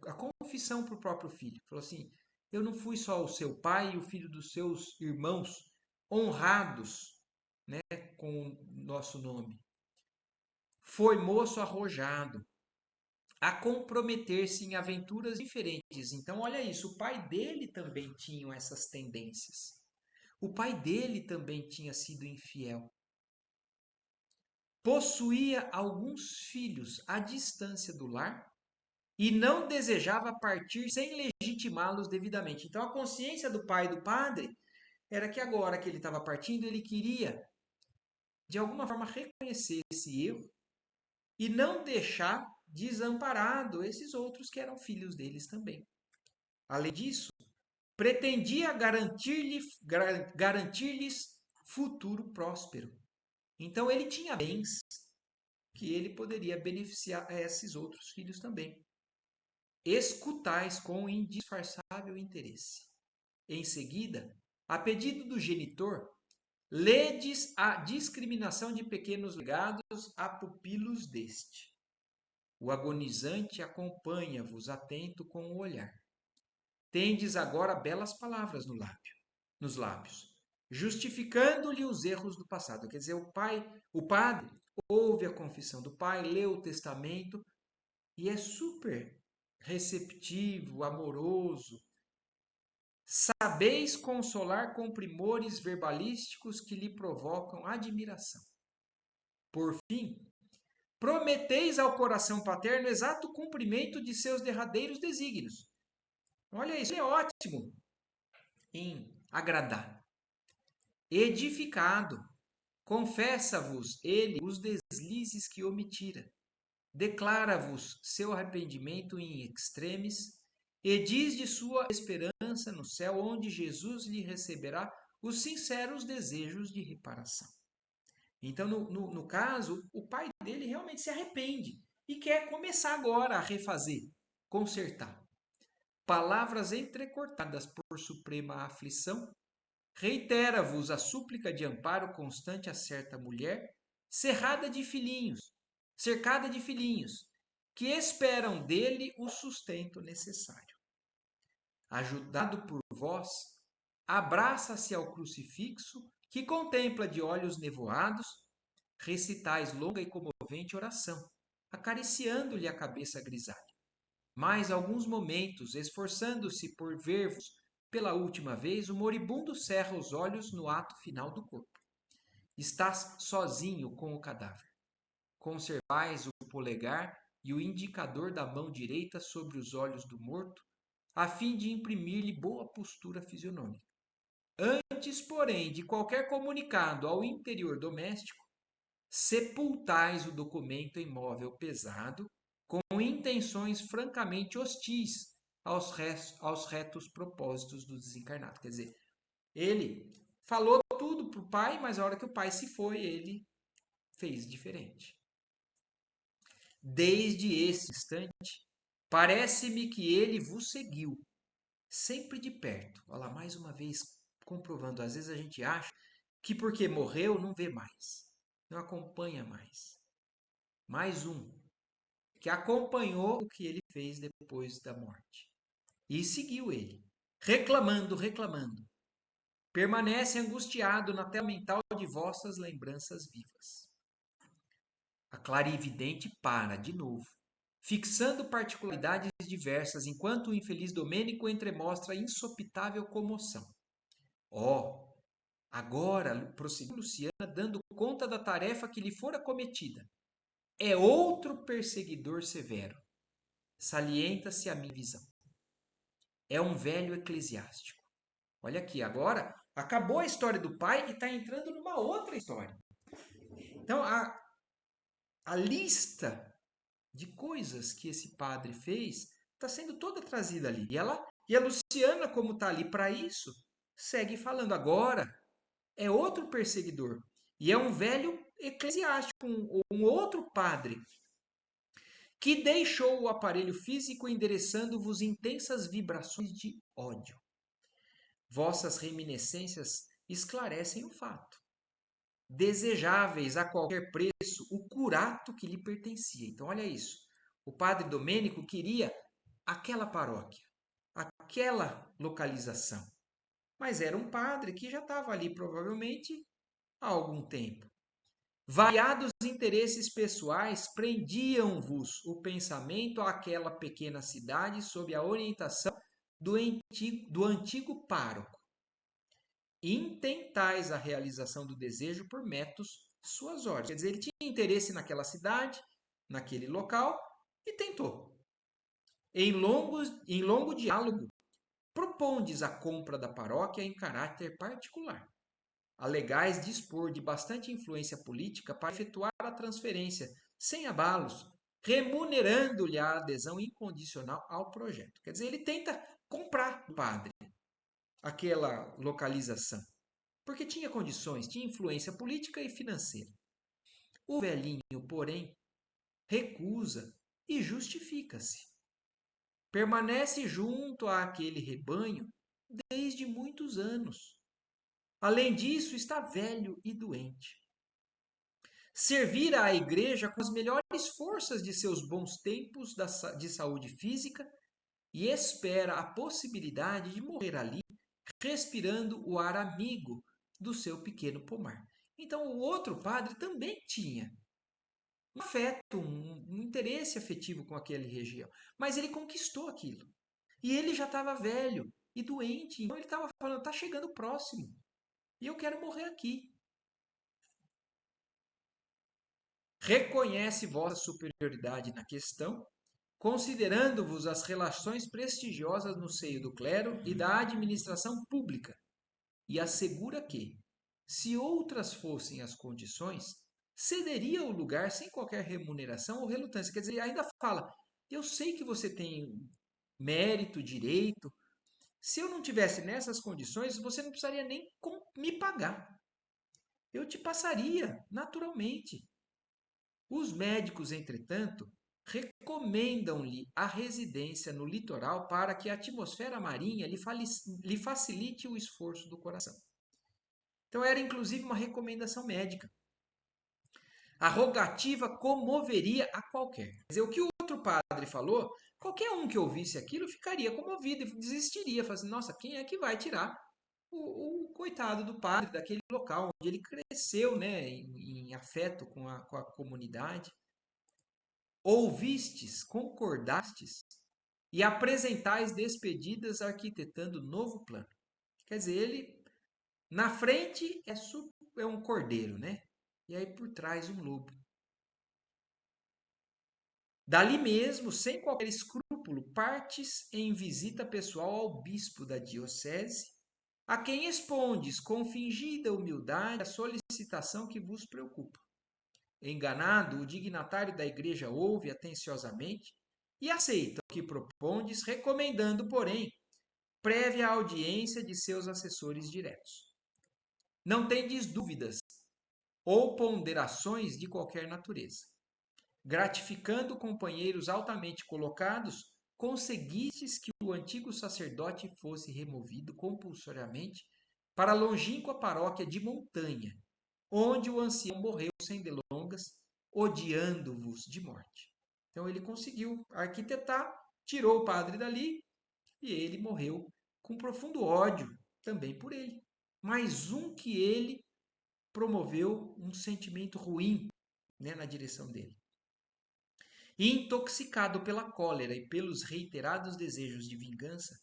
a confissão para o próprio filho. Falou assim: eu não fui só o seu pai e o filho dos seus irmãos honrados, né, com o nosso nome. Foi moço arrojado a comprometer-se em aventuras diferentes. Então, olha isso, o pai dele também tinha essas tendências. O pai dele também tinha sido infiel. Possuía alguns filhos à distância do lar e não desejava partir sem legitimá-los devidamente. Então, a consciência do pai e do padre era que agora que ele estava partindo, ele queria, de alguma forma, reconhecer esse erro e não deixar desamparado esses outros que eram filhos deles também. Além disso, pretendia garantir-lhes futuro próspero. Então, ele tinha bens que ele poderia beneficiar a esses outros filhos também. Escutais com indisfarçável interesse. Em seguida, a pedido do genitor, ledes a discriminação de pequenos legados a pupilos deste. O agonizante acompanha-vos atento com o olhar. Tendes agora belas palavras nos lábios, justificando-lhe os erros do passado. Quer dizer, o padre ouve a confissão do pai, lê o testamento e é super receptivo, amoroso. Sabeis consolar com primores verbalísticos que lhe provocam admiração. Por fim, prometeis ao coração paterno exato cumprimento de seus derradeiros desígnios. Olha isso, é ótimo em agradar. Edificado, confessa-vos ele os deslizes que omitira. Declara-vos seu arrependimento em extremis e diz de sua esperança no céu, onde Jesus lhe receberá os sinceros desejos de reparação. Então, no caso, o pai dele realmente se arrepende e quer começar agora a refazer, consertar. Palavras entrecortadas por suprema aflição, reitera-vos a súplica de amparo constante a certa mulher, cercada de filhinhos, que esperam dele o sustento necessário. Ajudado por vós, abraça-se ao crucifixo, que contempla de olhos nevoados, recitais longa e comovente oração, acariciando-lhe a cabeça grisalha. Mais alguns momentos, esforçando-se por ver-vos pela última vez, o moribundo cerra os olhos no ato final do corpo. Estás sozinho com o cadáver. Conservais o polegar e o indicador da mão direita sobre os olhos do morto, a fim de imprimir-lhe boa postura fisionômica. Antes, porém, de qualquer comunicado ao interior doméstico, sepultais o documento em móvel pesado, com intenções francamente hostis aos retos propósitos do desencarnado. Quer dizer, ele falou tudo para o pai, mas a hora que o pai se foi, ele fez diferente. Desde esse instante, parece-me que ele vos seguiu, sempre de perto. Olha lá, mais uma vez, comprovando. Às vezes a gente acha que porque morreu não vê mais, não acompanha mais. Mais um que acompanhou o que ele fez depois da morte e seguiu ele, reclamando, reclamando. Permanece angustiado na tela mental de vossas lembranças vivas. A clarividente para de novo, fixando particularidades diversas, enquanto o infeliz Domênico entremostra insopitável comoção. Oh, agora, prosseguiu Luciana, dando conta da tarefa que lhe fora cometida. É outro perseguidor severo. Salienta-se a minha visão. É um velho eclesiástico. Olha aqui, agora acabou a história do pai e está entrando numa outra história. Então, a lista de coisas que esse padre fez está sendo toda trazida ali. E a Luciana, como está ali para isso, segue falando. Agora é outro perseguidor. E é um velho eclesiástico, um outro padre, que deixou o aparelho físico endereçando-vos intensas vibrações de ódio. Vossas reminiscências esclarecem o fato. Desejáveis a qualquer preço o curato que lhe pertencia. Então, olha isso. O padre Domênico queria aquela paróquia, aquela localização. Mas era um padre que já estava ali, provavelmente, há algum tempo. Variados interesses pessoais prendiam-vos o pensamento àquela pequena cidade sob a orientação do antigo pároco. Intentais a realização do desejo por métodos suas ordens. Quer dizer, ele tinha interesse naquela cidade, naquele local, e tentou. Em longo diálogo, propondes a compra da paróquia em caráter particular. Alegais dispor de bastante influência política para efetuar a transferência, sem abalos, remunerando-lhe a adesão incondicional ao projeto. Quer dizer, ele tenta comprar do padre aquela localização, porque tinha condições, tinha influência política e financeira. O velhinho, porém, recusa e justifica-se. Permanece junto àquele rebanho desde muitos anos. Além disso, está velho e doente. Servir à igreja com as melhores forças de seus bons tempos de saúde física e espera a possibilidade de morrer ali, respirando o ar amigo do seu pequeno pomar. Então, o outro padre também tinha um afeto, um interesse afetivo com aquela região, mas ele conquistou aquilo. E ele já estava velho e doente, então ele estava falando, está chegando próximo, e eu quero morrer aqui. Reconhece vossa superioridade na questão, considerando-vos as relações prestigiosas no seio do clero e da administração pública, e assegura que, se outras fossem as condições, cederia o lugar sem qualquer remuneração ou relutância. Quer dizer, ainda fala, eu sei que você tem mérito, direito. Se eu não tivesse nessas condições, você não precisaria nem me pagar. eu te passaria naturalmente. Os médicos, entretanto, recomendam-lhe a residência no litoral para que a atmosfera marinha lhe facilite o esforço do coração. Então, era inclusive uma recomendação médica. A rogativa comoveria a qualquer. Quer dizer, o que o outro padre falou, qualquer um que ouvisse aquilo ficaria comovido e desistiria. Falaria assim, nossa, quem é que vai tirar o coitado do padre daquele local onde ele cresceu, né, em afeto com a comunidade? Ouvistes, concordastes e apresentais despedidas arquitetando novo plano. Quer dizer, ele na frente é um cordeiro, né? E aí por trás um lobo. Dali mesmo, sem qualquer escrúpulo, partes em visita pessoal ao bispo da diocese, a quem expondes com fingida humildade a solicitação que vos preocupa. Enganado, o dignatário da igreja ouve atenciosamente e aceita o que propondes, recomendando, porém, prévia audiência de seus assessores diretos. Não tendes dúvidas ou ponderações de qualquer natureza. Gratificando companheiros altamente colocados, conseguistes que o antigo sacerdote fosse removido compulsoriamente para a longínqua paróquia de Montanha, onde o ancião morreu sem delongas, odiando-vos de morte. Então ele conseguiu arquitetar, tirou o padre dali e ele morreu com profundo ódio também por ele. Mais um que ele promoveu um sentimento ruim, né, na direção dele. Intoxicado pela cólera e pelos reiterados desejos de vingança,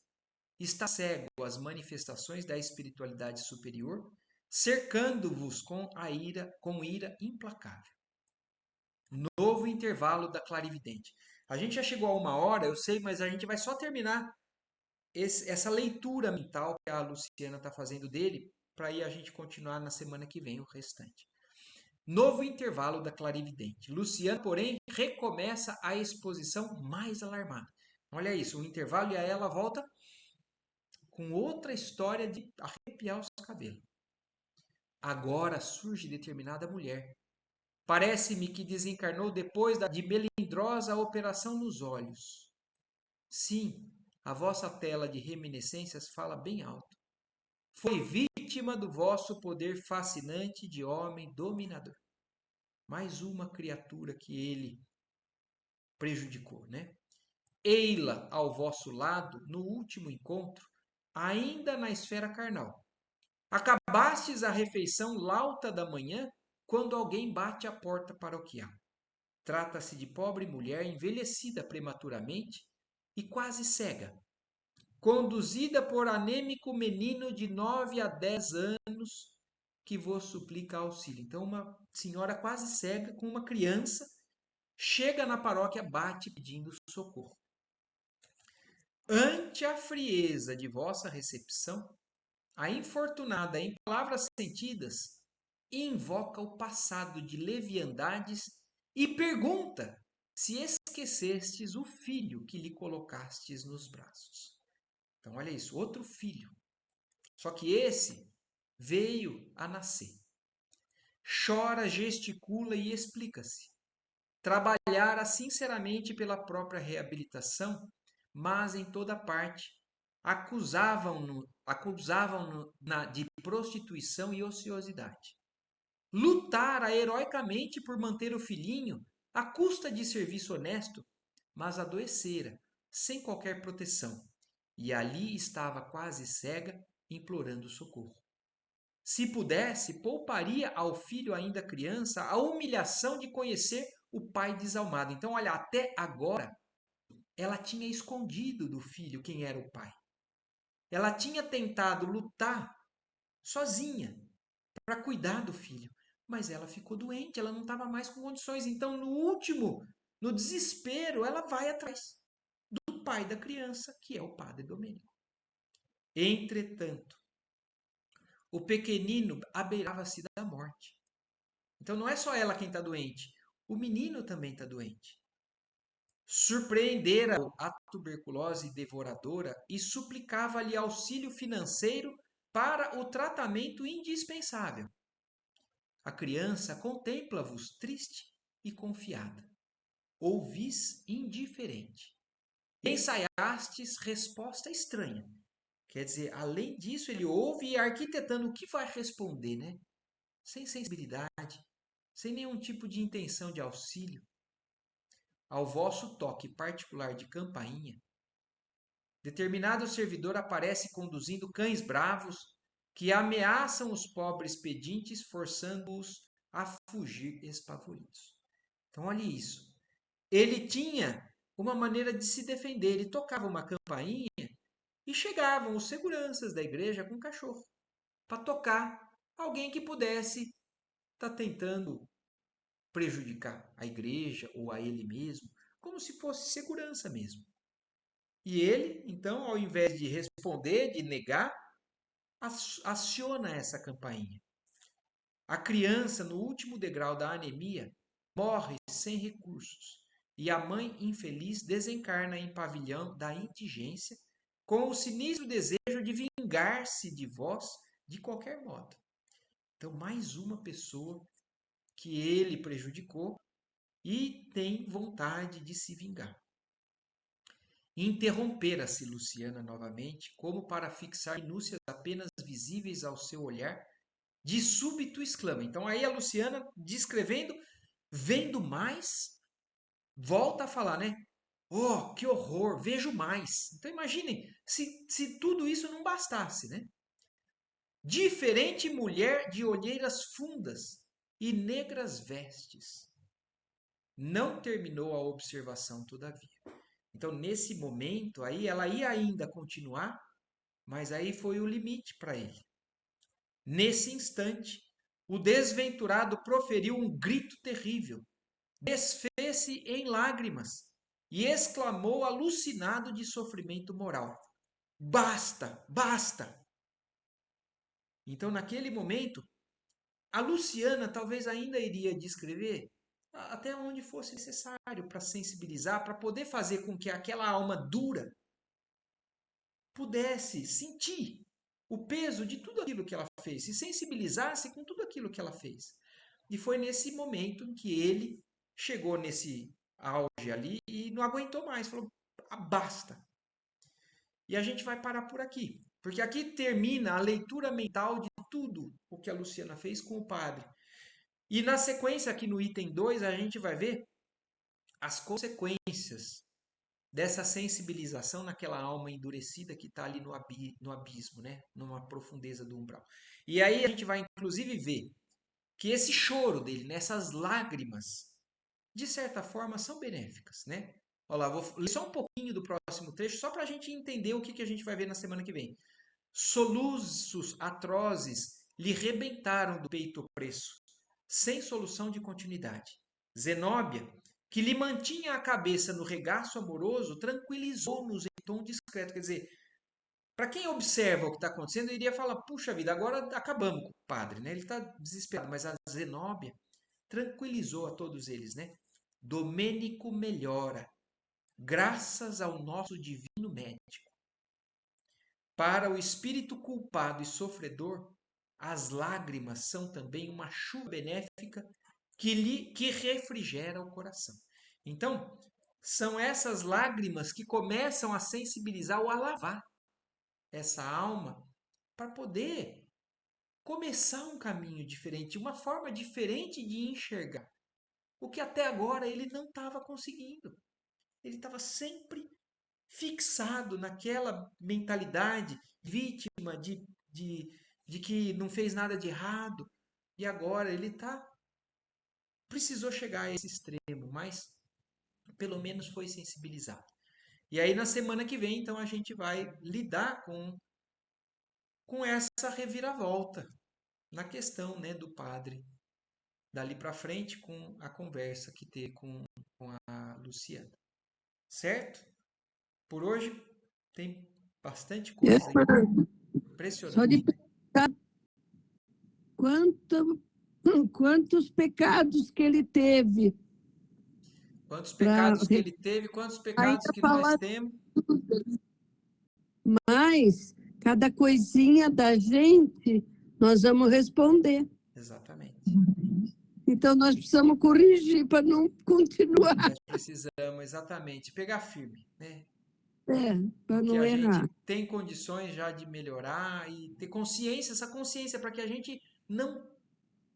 está cego às manifestações da espiritualidade superior, cercando-vos com ira implacável. Novo intervalo da clarividente. A gente já chegou a 1 hora, eu sei, mas a gente vai só terminar essa leitura mental que a Luciana está fazendo dele, para aí a gente continuar na semana que vem o restante. Novo intervalo da clarividente. Luciana, porém, recomeça a exposição mais alarmada. Olha isso, o intervalo e a ela volta com outra história de arrepiar os cabelos. Agora surge determinada mulher. Parece-me que desencarnou depois de melindrosa operação nos olhos. Sim, a vossa tela de reminiscências fala bem alto. Foi vítima do vosso poder fascinante de homem dominador. Mais uma criatura que ele prejudicou, né? Ei-la ao vosso lado no último encontro, ainda na esfera carnal. Acabastes a refeição lauta da manhã, quando alguém bate à porta paroquial. Trata-se de pobre mulher envelhecida prematuramente e quase cega, conduzida por anêmico menino de 9 a 10 anos que vos suplica auxílio. Então, uma senhora quase cega com uma criança chega na paróquia, bate pedindo socorro. Ante a frieza de vossa recepção, a infortunada, em palavras sentidas, invoca o passado de leviandades e pergunta se esquecestes o filho que lhe colocastes nos braços. Então, olha isso, outro filho. Só que esse veio a nascer. Chora, gesticula e explica-se. Trabalhara sinceramente pela própria reabilitação, mas em toda parte acusavam-no de prostituição e ociosidade. Lutara heroicamente por manter o filhinho à custa de serviço honesto, mas adoecera, sem qualquer proteção, e ali estava quase cega, implorando socorro. Se pudesse, pouparia ao filho ainda criança a humilhação de conhecer o pai desalmado. Então, olha, até agora ela tinha escondido do filho quem era o pai. Ela tinha tentado lutar sozinha para cuidar do filho, mas ela ficou doente, ela não estava mais com condições. Então, no último, no desespero, ela vai atrás do pai da criança, que é o padre Domênico. Entretanto, o pequenino abeirava-se da morte. Então não é só ela quem está doente, o menino também está doente. Surpreendera a tuberculose devoradora e suplicava-lhe auxílio financeiro para o tratamento indispensável. a criança contempla-vos triste e confiada. Ouvis indiferente. E ensaiastes resposta estranha. Quer dizer, além disso, ele ouve e arquitetando o que vai responder, né? Sem sensibilidade, sem nenhum tipo de intenção de auxílio. Ao vosso toque particular de campainha, determinado servidor aparece conduzindo cães bravos que ameaçam os pobres pedintes, forçando-os a fugir espavoridos. Então, olha isso. Ele tinha uma maneira de se defender. Ele tocava uma campainha e chegavam os seguranças da igreja com cachorro para tocar alguém que pudesse estar tentando prejudicar a igreja ou a ele mesmo, como se fosse segurança mesmo. E ele, então, ao invés de responder, de negar, aciona essa campainha. A criança, no último degrau da anemia, morre sem recursos e a mãe infeliz desencarna em pavilhão da indigência com o sinistro desejo de vingar-se de vós de qualquer modo. Então, mais uma pessoa que ele prejudicou e tem vontade de se vingar. Interrompera-se Luciana novamente, como para fixar minúcias apenas visíveis ao seu olhar, de súbito exclama. Então aí a Luciana, descrevendo, vendo mais, volta a falar, né? Oh, que horror, vejo mais. Então imaginem, se tudo isso não bastasse, né? Diferente mulher de olheiras fundas e negras vestes. Não terminou a observação, todavia. Então, nesse momento, aí ela ia ainda continuar, mas aí foi o limite para ele. Nesse instante, o desventurado proferiu um grito terrível, desfez-se em lágrimas e exclamou alucinado de sofrimento moral: Basta, basta! Então, naquele momento, a Luciana talvez ainda iria descrever até onde fosse necessário para sensibilizar, para poder fazer com que aquela alma dura pudesse sentir o peso de tudo aquilo que ela fez, se sensibilizasse com tudo aquilo que ela fez. E foi nesse momento em que ele chegou nesse auge ali e não aguentou mais, falou: basta. E a gente vai parar por aqui, porque aqui termina a leitura mental de tudo o que a Luciana fez com o padre. E na sequência, aqui no item 2, a gente vai ver as consequências dessa sensibilização naquela alma endurecida que está ali no abismo, né? Numa profundeza do umbral. E aí a gente vai, inclusive, ver que esse choro dele, nessas lágrimas, de certa forma, são benéficas, né? Olha lá, vou ler só um pouquinho do próximo trecho, só para a gente entender o que a gente vai ver na semana que vem. Soluços atrozes lhe rebentaram do peito opresso, sem solução de continuidade. Zenóbia, que lhe mantinha a cabeça no regaço amoroso, tranquilizou-nos em tom discreto. Quer dizer, para quem observa o que está acontecendo, iria falar: puxa vida, agora acabamos com o padre, né? Ele está desesperado. Mas a Zenóbia tranquilizou a todos eles, né? Domênico melhora, graças ao nosso divino médico. Para o espírito culpado e sofredor, as lágrimas são também uma chuva benéfica que refrigera o coração. Então, são essas lágrimas que começam a sensibilizar ou a lavar essa alma para poder começar um caminho diferente, uma forma diferente de enxergar. O que até agora ele não estava conseguindo. Ele estava sempre fixado naquela mentalidade vítima de que não fez nada de errado. E agora ele precisou chegar a esse extremo, mas pelo menos foi sensibilizado. E aí na semana que vem, então, a gente vai lidar com essa reviravolta na questão, né, do padre. Dali para frente, com a conversa que teve com a Luciana. Certo? Por hoje tem bastante coisa Só de impressionante. pensar quantos pecados que ele teve. Quantos pecados que ele teve, quantos pecados que nós temos. Mas cada coisinha da gente, nós vamos responder. Exatamente. Então, nós precisamos corrigir para não continuar, Nós precisamos exatamente pegar firme, né? para O que não a errar. gente tem condições já de melhorar e ter consciência, essa consciência para que a gente não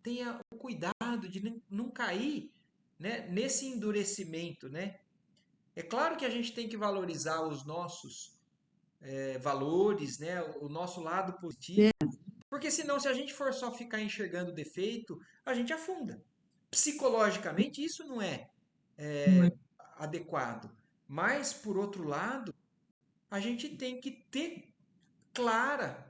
tenha o cuidado de não cair, né, nesse endurecimento, né? É claro que a gente tem que valorizar os nossos valores, né, o nosso lado positivo, porque senão se a gente for só ficar enxergando defeito, a gente afunda. Psicologicamente isso não é Não é? adequado. Mas, por outro lado, a gente tem que ter clara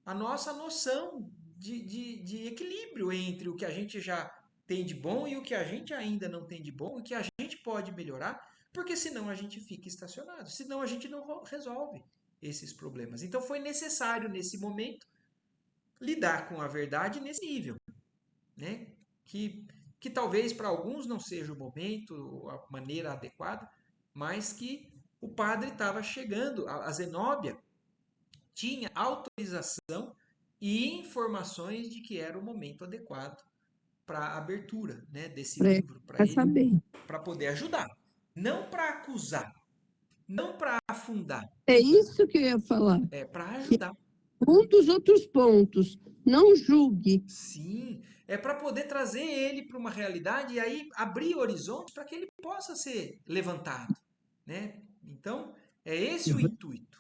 a nossa noção de equilíbrio entre o que a gente já tem de bom e o que a gente ainda não tem de bom, e o que a gente pode melhorar, porque senão a gente fica estacionado, senão a gente não resolve esses problemas. Então foi necessário, nesse momento, lidar com a verdade nesse nível, né? Que talvez para alguns não seja o momento, a maneira adequada, mas que o padre estava chegando, a Zenóbia tinha autorização e informações de que era o momento adequado para a abertura, né, desse livro, para Para ele, saber. para poder ajudar, não para acusar, não para afundar, É isso que eu ia falar. é para ajudar. Um dos outros pontos, não julgue. Sim, é para poder trazer ele para uma realidade e aí abrir horizontes para que ele possa ser levantado, né? Então, é esse o intuito.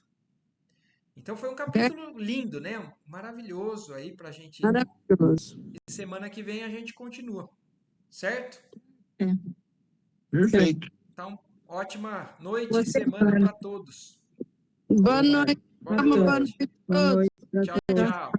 Então foi um É capítulo lindo, né? Maravilhoso aí para a gente. maravilhoso. E semana que vem a gente continua, certo? É. Perfeito. Então, ótima noite Boa e semana semana. para todos. Boa Boa noite. Boa Boa noite. noite a Boa todos. noite para Tchau, todos. tchau.